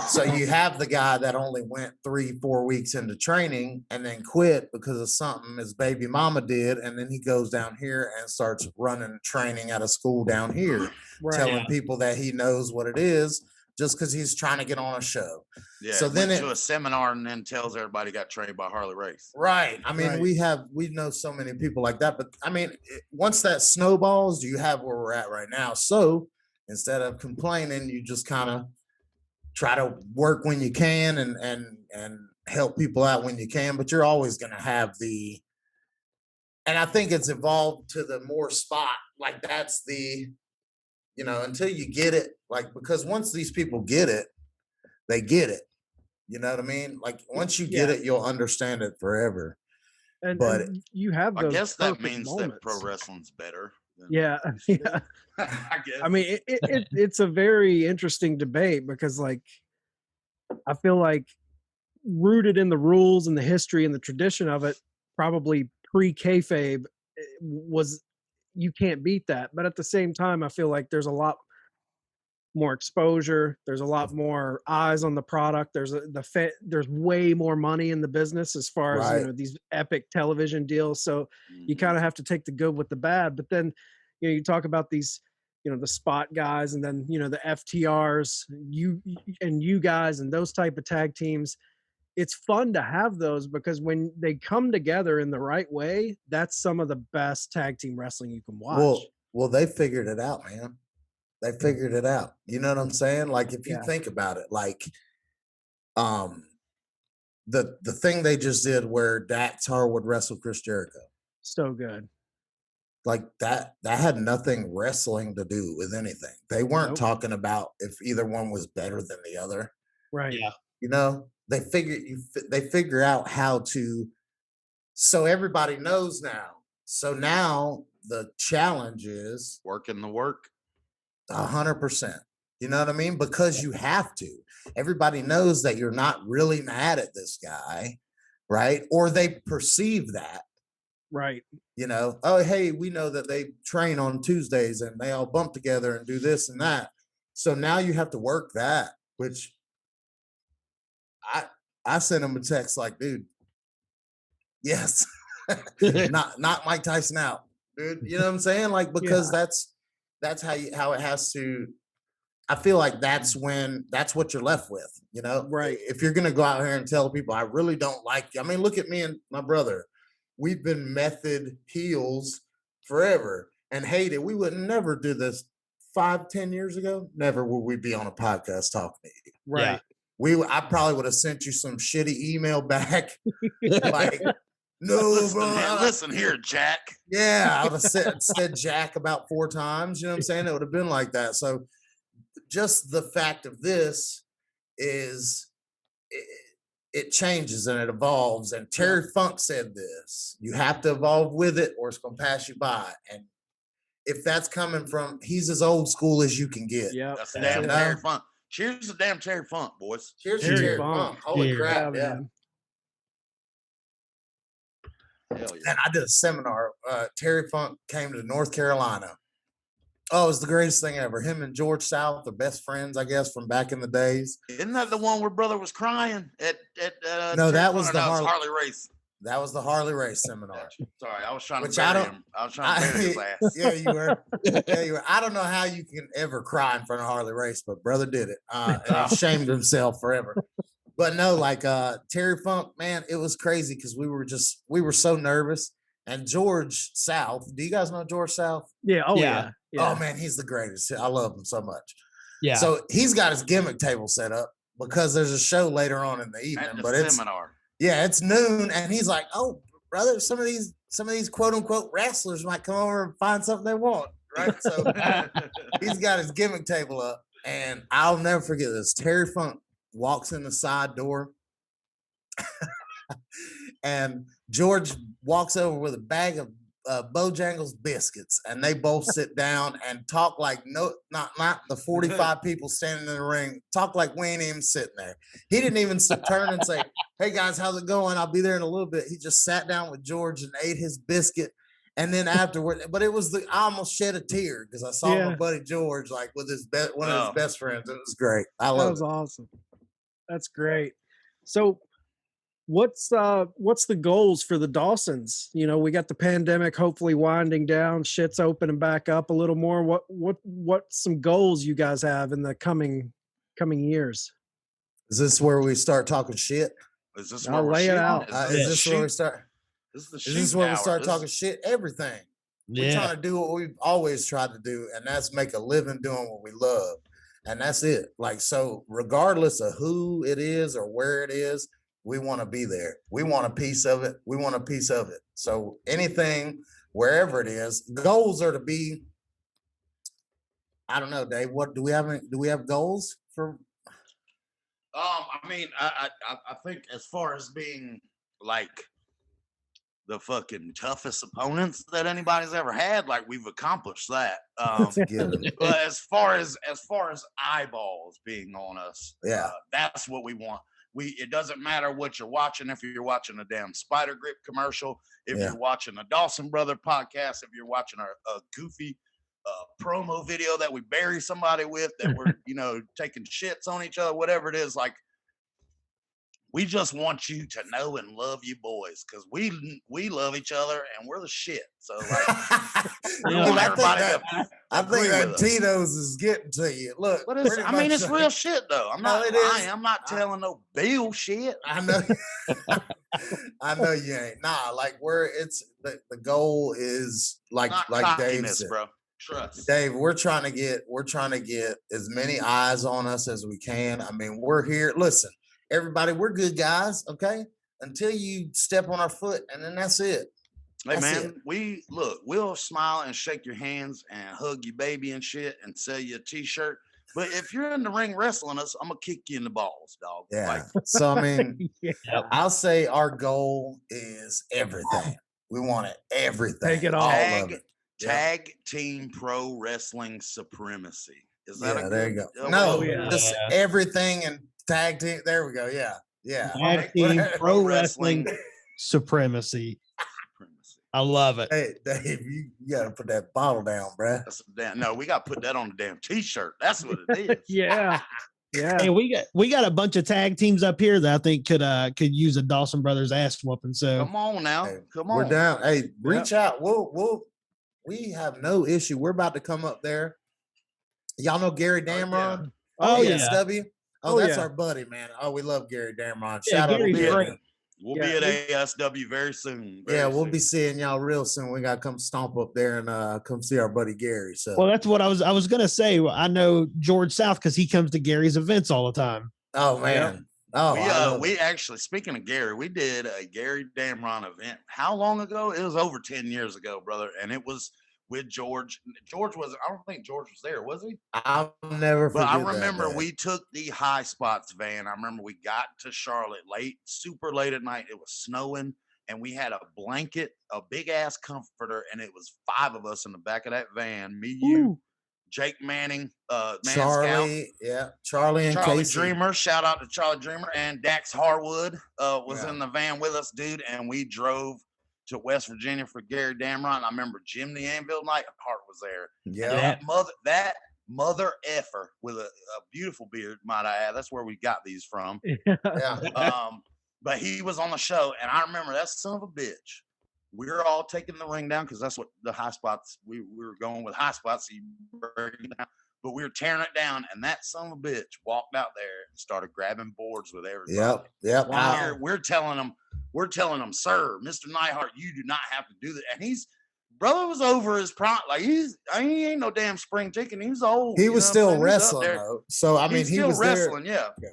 So you have the guy that only went 3-4 weeks into training and then quit because of something his baby mama did. And then he goes down here and starts running training at a school down here, telling people that he knows what it is, just because he's trying to get on a show. Yeah. So then to a seminar and then tells everybody got trained by Harley Race. Right. I mean, we know so many people like that. But I mean, once that snowballs, you have where we're at right now. So instead of complaining, you just kind of try to work when you can and help people out when you can, but you're always going to have and I think it's evolved to the more spot. Like that's until you get it, like, because once these people get it, they get it. You know what I mean? Like once you get it, you'll understand it forever. But and you have I those guess that perfect means moments. that pro wrestling's better. Yeah. Yeah. I guess. I mean, it's a very interesting debate because, like, I feel like rooted in the rules and the history and the tradition of it, probably pre-kayfabe was, you can't beat that. But at the same time, I feel like there's a lot more exposure. There's a lot more eyes on the product. There's way more money in the business as far as right, these epic television deals. So you kind of have to take the good with the bad. But then you talk about these the spot guys, and then the FTRs, you guys, and those type of tag teams. It's fun to have those because when they come together in the right way, that's some of the best tag team wrestling you can watch. Well, they figured it out, man. They figured it out. You know what I'm saying? Like if you Yeah. think about it, like the thing they just did where Daxter would wrestle Chris Jericho. So good. Like that had nothing wrestling to do with anything. They weren't Nope. talking about if either one was better than the other. Right. Yeah. They figure out how to, so everybody knows now. So now the challenge is working the work. 100%. You know what I mean? Because you have to. Everybody knows that you're not really mad at this guy, right? Or they perceive that. Right. Oh, hey, we know that they train on Tuesdays and they all bump together and do this and that. So now you have to work that, which I sent him a text like, dude, yes, not Mike Tyson out, dude. You know what I'm saying? Like, because that's how it has to. I feel like that's what you're left with, Right. If you're gonna go out here and tell people I really don't like you. I mean, look at me and my brother. We've been method heels forever and hated. We would never do this 5-10 years ago. Never would we be on a podcast talking to you. Right. Yeah. I probably would have sent you some shitty email back. Like, no, listen here, Jack. Yeah, I would have said Jack about 4 times. You know what I'm saying? It would have been like that. So just the fact of this is it changes and it evolves. And Terry Funk said this: you have to evolve with it or it's going to pass you by. And if that's coming from, he's as old school as you can get. Yeah, that's the damn Terry Funk. Cheers to damn Terry Funk, boys. Cheers to Terry Funk. Holy crap, yeah. Hell yeah. And I did a seminar. Terry Funk came to North Carolina. Oh, it was the greatest thing ever. Him and George South are best friends, I guess, from back in the days. Isn't that the one where brother was crying at no, that was the Harley Race. That was the Harley Race seminar. Sorry, I was trying to bury him. I was trying to bury his ass. Yeah, you were. Yeah, you were. I don't know how you can ever cry in front of Harley Race, but brother did it. And he shamed himself forever. But no, like Terry Funk, man, it was crazy because we were so nervous. And George South, do you guys know George South? Yeah. Oh yeah. Oh man, he's the greatest. I love him so much. Yeah. So he's got his gimmick table set up because there's a show later on in the evening. At but the seminar. It's noon, and he's like, "Oh, brother, some of these quote unquote wrestlers might come over and find something they want." Right. So he's got his gimmick table up, and I'll never forget this. Terry Funk walks in the side door. And George walks over with a bag of Bojangles biscuits, and they both sit down and talk like not the 45 people standing in the ring. Talk like we ain't even sitting there. He didn't even turn and say, "Hey guys, how's it going? I'll be there in a little bit." He just sat down with George and ate his biscuit, and then afterward, but it was I almost shed a tear because I saw my buddy George like with one of his best friends. It was great. I love it. That was awesome. That's great. So what's the goals for the Dawsons? We got the pandemic hopefully winding down, shit's opening back up a little more. What's some goals you guys have in the coming years? Is this where we start talking shit? Is this I'll lay it out. Is this where we start? This is Is this where we start talking shit? Everything. We're trying to do what we've always tried to do, and that's make a living doing what we love. And that's it. Like, so regardless of who it is or where it is, we want to be there. We want a piece of it. We want a piece of it. So anything, wherever it is, goals are to be. I don't know, Dave. What do we have? Do we have goals for? I mean, I think as far as being like the fucking toughest opponents that anybody's ever had, like we've accomplished that. But as far as eyeballs being on us, that's what we want. It doesn't matter what you're watching. If you're watching a damn Spider Grip commercial, if you're watching a Dawson Brother podcast, if you're watching a goofy promo video that we bury somebody with, that we're taking shits on each other, whatever it is, like we just want you to know and love you boys, because we love each other and we're the shit. So like, I think that Tito's is getting to you. Look, it's real shit though. I'm not lying. I'm not telling no bullshit. I know. I know you ain't. Nah, like the goal is like Dave said, bro. Trust. Dave, we're trying to get as many eyes on us as we can. I mean, we're here. Listen, everybody, we're good guys, okay? Until you step on our foot, and then that's it. Hey man, we'll smile and shake your hands and hug you baby and shit and sell you a t-shirt. But if you're in the ring wrestling us, I'm gonna kick you in the balls, dog. Yeah. Like, So I mean, I'll say our goal is everything. We want it, everything. Take it all. Of it. Tag team pro wrestling supremacy. Is that there you go. No, just everything and tag team. There we go. Yeah. Tag team pro wrestling supremacy. I love it. Hey, Dave, you got to put that bottle down, bruh. No, we got to put that on the damn t-shirt. That's what it is. Yeah. Hey, we got a bunch of tag teams up here that I think could use a Dawson Brothers ass whooping. So come on now, come on. We're down. Hey, reach out. We have no issue. We're about to come up there. Y'all know Gary Damron? ASW? That's our buddy, man. Oh, we love Gary Damron. Shout out to Gary. We'll be at ASW very soon. We'll be seeing y'all real soon. We got to come stomp up there and come see our buddy Gary. So, well, that's what I was going to say. I know George South because he comes to Gary's events all the time. Oh, man. We actually, speaking of Gary, we did a Gary Damron event. How long ago? It was over 10 years ago, brother. And it was with George. I don't think George was there, was he? I'll never forget. But I remember we took the High Spots van. I remember we got to Charlotte super late at night. It was snowing, and we had a blanket, a big ass comforter, and it was 5 of us in the back of that van. Me, you, Jake Manning, Charlie, Charlie and Casey. Dreamer. Shout out to Charlie Dreamer, and Dax Harwood was in the van with us, dude, and we drove to West Virginia for Gary Damron. I remember Jim the Anvil Nightheart was there. Yeah, that mother effer with a beautiful beard, might I add. That's where we got these from. But he was on the show, and I remember that son of a bitch. We were all taking the ring down because that's what the High Spots. We were going with High Spots. So you break it down. But we were tearing it down, and that son of a bitch walked out there and started grabbing boards with everybody. Yep. Wow. We're telling them, sir, Mr. Neidhart, you do not have to do that. And brother was over his prime. Like he ain't no damn spring chicken. He was old. He was still wrestling though. So I mean, he was wrestling, there. Yeah.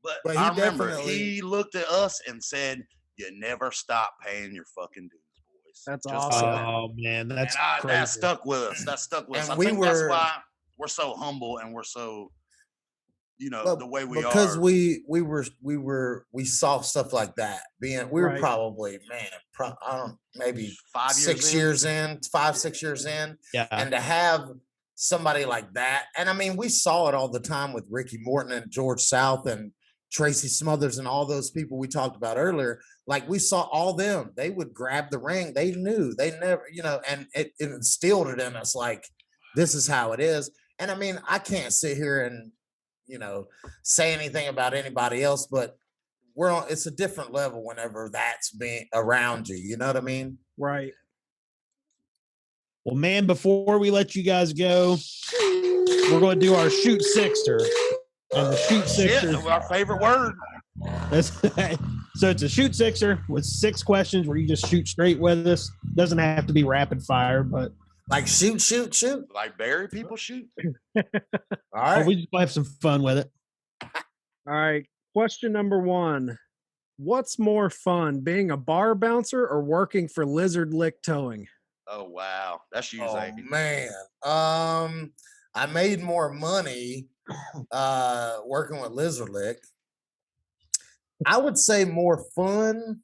But I remember he looked at us and said, "You never stop paying your fucking dues." That's awesome. Oh man, that's crazy. That stuck with us. That's And I think that's why we're so humble and we're so, the way we because are. we saw stuff like that. We were probably maybe 6 years in, 5-6 years in. Yeah. And to have somebody like that, and I mean, we saw it all the time with Ricky Morton and George South and Tracy Smothers and all those people we talked about earlier. Like we saw all them, they would grab the ring. They knew, they never, and it instilled it in us like, this is how it is. And I mean, I can't sit here and, say anything about anybody else, but it's a different level whenever that's being around you. You know what I mean? Right. Well, man, before we let you guys go, we're going to do our shoot sixer. And the shoot sixer, our favorite word. So it's a shoot sixer with 6 questions where you just shoot straight with us. Doesn't have to be rapid fire, but like shoot. Like bury people shoot. All right. We just have some fun with it. All right. Question number 1. What's more fun, being a bar bouncer or working for Lizard Lick Towing? Oh wow, that's you, Oh Zane. man. I made more money working with Lizard Lick. I would say more fun.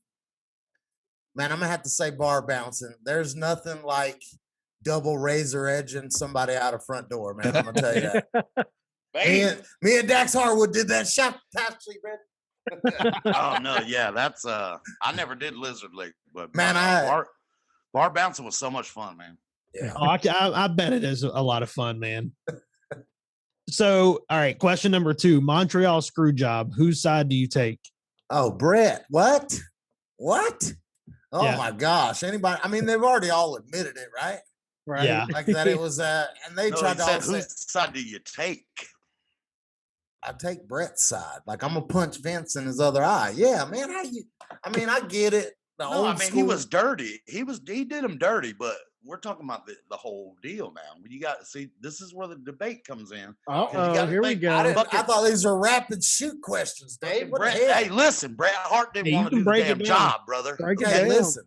Man, I'm gonna have to say bar bouncing. There's nothing like double razor edging somebody out of front door, man. I'm gonna tell you that. me and Dax Harwood did that shot actually, man. Oh no, yeah, that's I never did Lizard Lick, but Man, bar bouncing was so much fun, man. Yeah. Oh, I bet it is a lot of fun, man. So, all right, question number 2, Montreal screw job. Whose side do you take? Oh, Brett, what? Oh Yeah. my gosh. Anybody? I mean, they've already all admitted it, right? Right. Yeah. Like that it was and they No, tried he to said, all say whose side do you take? I take Brett's side. Like I'm gonna punch Vince in his other eye. Yeah, man. I get it. The No, I old mean school, he was dirty. He did him dirty, but we're talking about the whole deal now. You got to see, this is where the debate comes in. Uh-oh, here we go. I thought these were rapid shoot questions, Dave. What the hell? Hey, listen, Bret Hart didn't Hey, want to you do can the break it damn down. job, brother. Break it Okay, down. listen.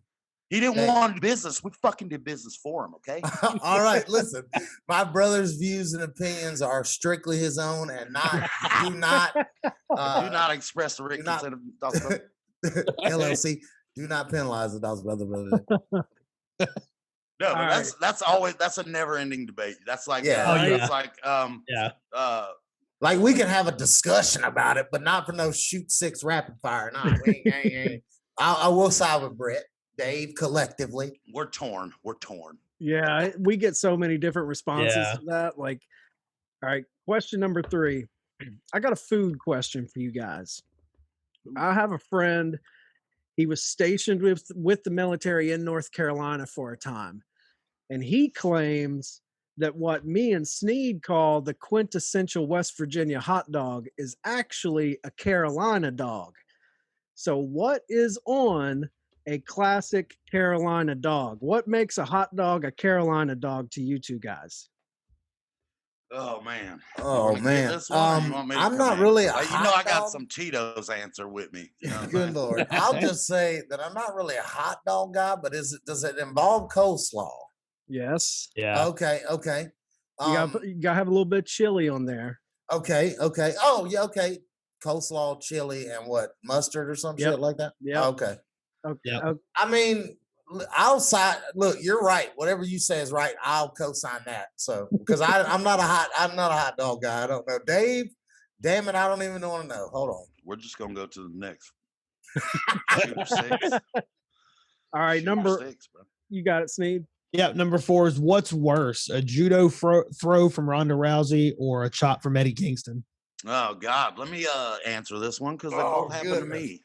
He didn't Hey. want to do business. We fucking did business for him, okay? All right, listen. My brother's views and opinions are strictly his own, and do not Do not express the do written not- consent of Dawson Brothers. LLC. Do not penalize the Dawson brother. No, but All that's a never ending debate. That's like Yeah. Oh, yeah. that's like Yeah. Like we can have a discussion about it, but not for no shoot 6 rapid fire. No, we ain't. I will side with Brett, Dave, collectively. we're torn. Yeah, we get so many different responses Yeah. to that. Like, all right, question number 3. I got a food question for you guys. I have a friend. He was stationed with the military in North Carolina for a time, and he claims that what me and Sneed call the quintessential West Virginia hot dog is actually a Carolina dog. So, what is on a classic Carolina dog? What makes a hot dog a Carolina dog to you two guys? Oh man. Oh, You wanna get man. this one, or you want me to I'm come not in? really a Like, you know, hot I got dog. some Tito's answer with me. You know what I'm Good saying? Lord. I'll just say that I'm not really a hot dog guy, but does it involve coleslaw? Yes. Yeah. Okay. You gotta have a little bit of chili on there. Okay. Oh, yeah, okay. Coleslaw, chili, and what? Mustard or some Yep. shit like that? Yep. Okay. Okay. Yep. I mean, I'll side. Look, you're right. Whatever you say is right. I'll co-sign that. So, because I'm not a hot dog guy. I don't know, Dave. Damn it, I don't even want to know. Hold on. We're just gonna go to the next. Shooter 6. All right, Shooter 6, bro. you got it, Sneed. Yeah. Number 4 is what's worse, a judo throw from Ronda Rousey or a chop from Eddie Kingston? Oh God, let me answer this one because they Oh, both happened to me.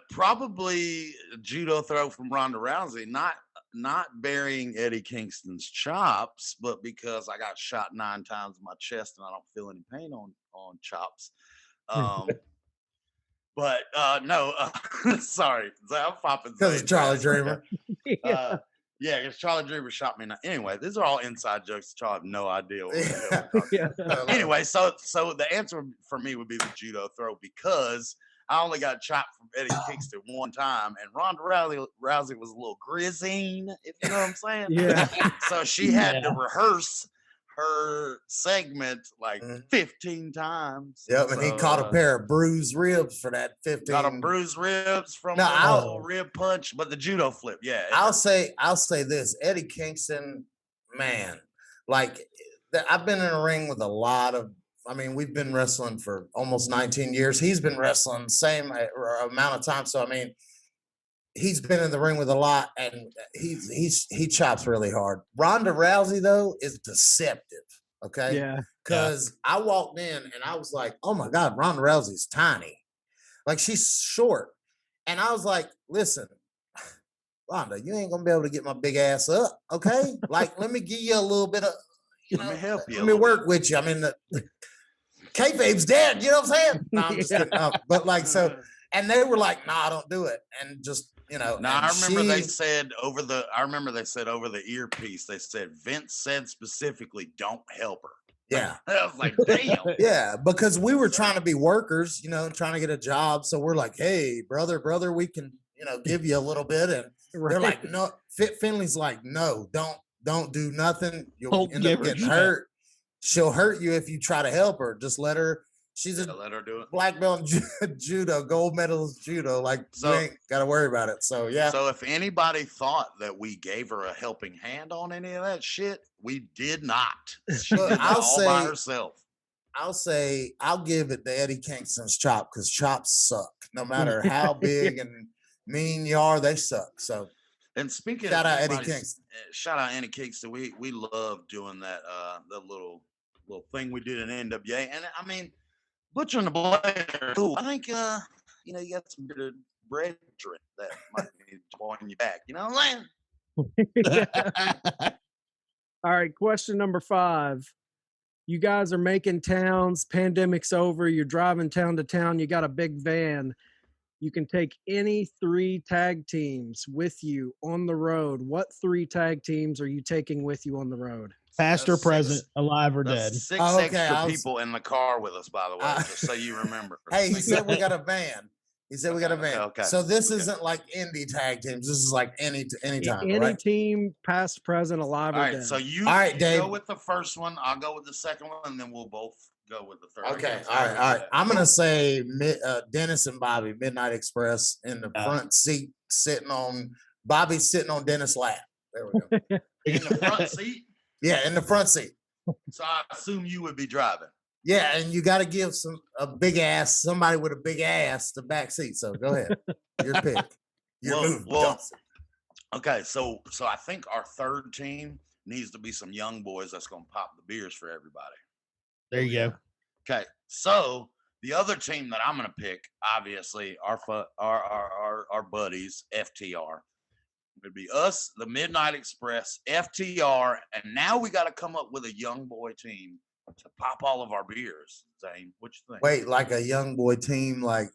Probably a judo throw from Ronda Rousey, not burying Eddie Kingston's chops, but because I got shot 9 times in my chest and I don't feel any pain on chops. But no, sorry, I'm popping Because of Charlie Dreamer. Yeah, because Charlie Dreamer shot me. Anyway, these are all inside jokes. Y'all have no idea what the hell we're talking Yeah. about. Anyway, so the answer for me would be the judo throw because I only got chopped from Eddie Kingston one time, and Ronda Rousey was a little grizzing, if you know what I'm saying. Yeah. So she had to rehearse her segment like 15 times. Yep, and he caught a pair of bruised ribs for that 15. Got a bruised ribs from No, the little rib punch, but the judo flip, yeah. I'll say this: Eddie Kingston, man, like I've been in a ring with a lot of. I mean, we've been wrestling for almost 19 years. He's been wrestling the same amount of time. So I mean, he's been in the ring with a lot, and he chops really hard. Ronda Rousey though is deceptive. Okay, Yeah. because I walked in and I was like, oh my God, Ronda Rousey's tiny, like she's short, and I was like, listen, Ronda, you ain't gonna be able to get my big ass up. Okay, like let me give you a little bit of, Let me help you. let me work with you. I mean, the kayfabe's dead. You know what I'm saying? No, I'm just kidding. But like so. And they were like, "Nah, don't do it." And just No, I remember they said over the earpiece. They said Vince said specifically, "Don't help her." Yeah. I was like, damn. Yeah, because we were trying to be workers, you know, trying to get a job. So we're like, hey, brother, we can, you know, give you a little bit. And they're like, no, Finley's like, no, don't do nothing. You'll Don't end give up her getting shit. hurt. She'll hurt you if you try to help her. Just let her. She's a Let her do it. black belt in judo, gold medalist judo. Like, So- you ain't got to worry about it. So, yeah. So if anybody thought that we gave her a helping hand on any of that shit, we did not. She Look, did that I'll all by say- herself. I'll give it to Eddie Kingston's chop because chops suck. No matter how big and mean you are, they suck. So And speaking shout of out Eddie anybody's- Kingston. shout out Eddie Kingston. We love doing that the little thing we did in NWA. And I mean, Butcher and the Blade, cool. I think you know, you got some good bread drink that might be joining you back. You know what I'm saying? All right, question number 5. You guys are making towns, pandemic's over, you're driving town to town, you got a big van. You can take any 3 tag teams with you on the road. What 3 tag teams are you taking with you on the road? Past or That's present, six- alive or dead. That's 6 Oh, okay, extra I was- people in the car with us, by the way, I- just so you remember. Hey, he Think said we about got a van. He said we got a van. Okay. So this Okay. isn't like indie tag teams. This is like any time, Any right? team, past, present, alive, All or right, dead. so you, All right, you Dave. go with the first one. I'll go with the second one, and then we'll both go with the third. Okay, That's all how right, we all do right. that. I'm gonna say Dennis and Bobby, Midnight Express, in the front seat, Bobby's sitting on Dennis' lap. There we go. In the front seat. Yeah, in the front seat. So I assume you would be driving. Yeah, and you got to give somebody with a big ass, the back seat. So go ahead, your pick. Your move. Dawson. Okay, so I think our third team needs to be some young boys that's gonna pop the beers for everybody. There you go. Okay, so the other team that I'm gonna pick, obviously, our buddies, FTR. It'd be us, the Midnight Express, FTR, and now we got to come up with a young boy team to pop all of our beers. Zane, what you think? Wait, like a young boy team, like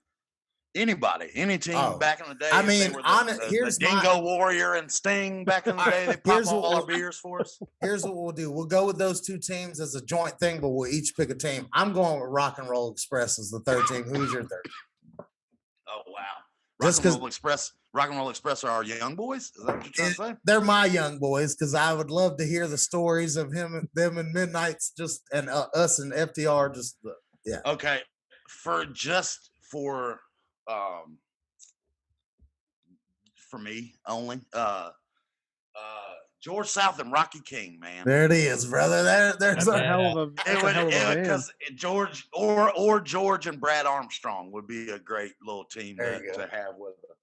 Anybody, any team Oh, back in the day. I if they mean, were the the Dingo Warrior and Sting back in the day. They pop Here's what all our we'll- beers for us. here's what we'll do. We'll go with those 2 teams as a joint thing, but we'll each pick a team. I'm going with Rock and Roll Express as the third team. Who's your third? Oh wow! Just Rock and Roll Express are our young boys. Is that what you're trying to say? They're my young boys because I would love to hear the stories of them and Midnight's and us and FTR. Okay, for me only. George South and Rocky King, man. There it is, brother. There's That's a a hell of a, that's a hell of a band. Because George or George and Brad Armstrong would be a great little team There you to go. have with us.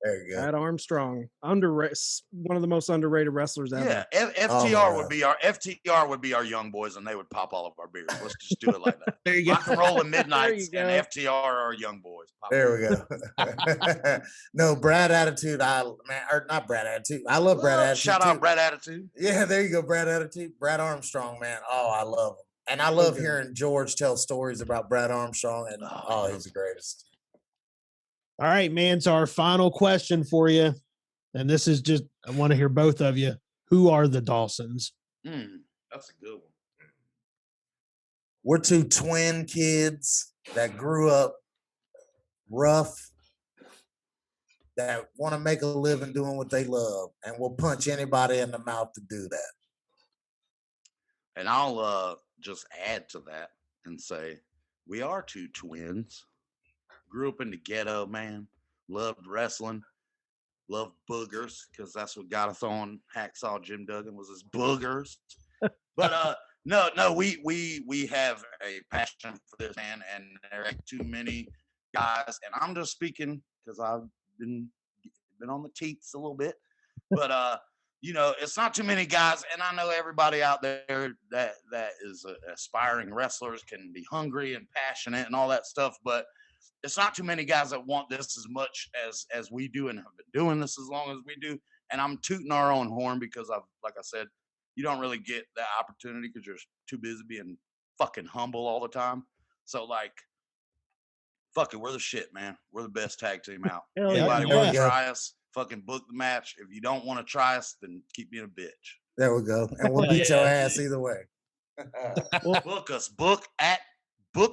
There you go. Brad Armstrong, one of the most underrated wrestlers ever. Yeah, FTR would be our young boys, and they would pop all of our beers. Let's just do it like that. There you go. Rock and Roll and Midnights go. and FTR are our young boys. Pop There we go. No, Brad Attitude. Not Brad Attitude. I love Brad Attitude. Shout out too. Brad Attitude. Yeah, there you go, Brad Attitude. Brad Armstrong, man. Oh, I love him. And I love hearing George tell stories about Brad Armstrong. And he's the greatest. All right, man. So our final question for you, and this is just I want to hear both of you. Who are the Dawsons? That's a good one. We're 2 twin kids that grew up rough, that want to make a living doing what they love, and will punch anybody in the mouth to do that. And I'll just add to that and say we are 2 twins. Grew up in the ghetto, man. Loved wrestling. Loved boogers because that's what got us on Hacksaw Jim Duggan was his boogers. But no, we have a passion for this, man, and there ain't too many guys. And I'm just speaking because I've been on the teats a little bit, but it's not too many guys. And I know everybody out there that is aspiring wrestlers can be hungry and passionate and all that stuff, but it's not too many guys that want this as much as we do and have been doing this as long as we do. And I'm tooting our own horn because like I said, you don't really get that opportunity because you're too busy being fucking humble all the time. So like, fuck it, we're the shit, man. We're the best tag team out. Hell yeah. Anybody Yeah. want to try us? Fucking book the match. If you don't want to try us, then keep being a bitch. There we go. And we'll beat your ass either way. Book us. Book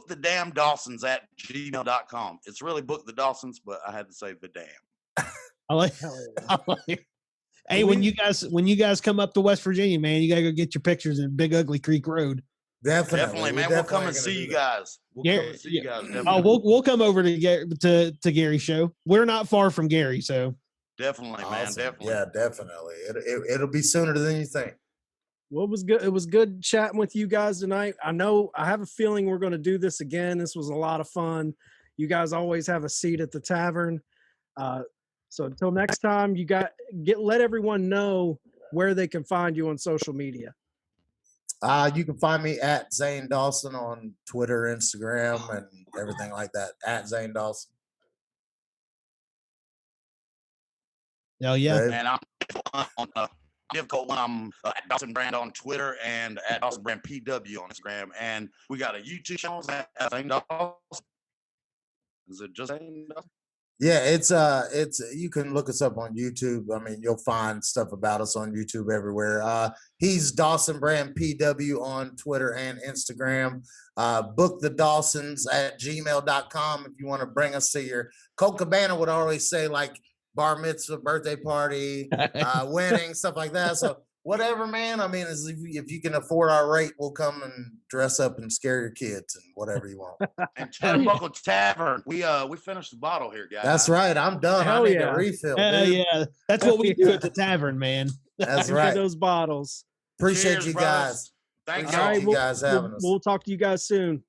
the damn Dawsons at gmail.com. It's really book the Dawsons, but I had to say the damn. I like, I like. Hey, when you guys come up to West Virginia, man, you gotta go get your pictures in Big Ugly Creek Road. Definitely, man. We'll come and see you guys. We'll come over to Gary's show. We're not far from Gary, so definitely, man. Definitely. Yeah, definitely. It'll be sooner than you think. Well, it was good. It was good chatting with you guys tonight. I have a feeling we're going to do this again. This was a lot of fun. You guys always have a seat at the tavern. So until next time, let everyone know where they can find you on social media. You can find me at Zane Dawson on Twitter, Instagram, and everything like that. At Zane Dawson. Oh yeah, and I'm on difficult one. I'm at Dawson Brand on Twitter and at Dawson Brand PW on Instagram, and we got a YouTube channel at Zane Dawson. Is it just Zane Dawson? Yeah, it's you can look us up on YouTube. I mean, you'll find stuff about us on YouTube everywhere. He's Dawson Brand PW on Twitter and Instagram. Book the Dawsons at gmail.com if you want to bring us to your Colt Cabana would always say like bar mitzvah, birthday party, wedding, stuff like that. So whatever, man. I mean, if you can afford our rate, we'll come and dress up and scare your kids and whatever you want. And Turnbuckle Tavern. We finished the bottle here, guys. That's right. I'm done. I need a refill. Yeah, that's what we do at the tavern, man. That's right. Those bottles. Appreciate you guys. Thanks, you guys having us. We'll talk to you guys soon.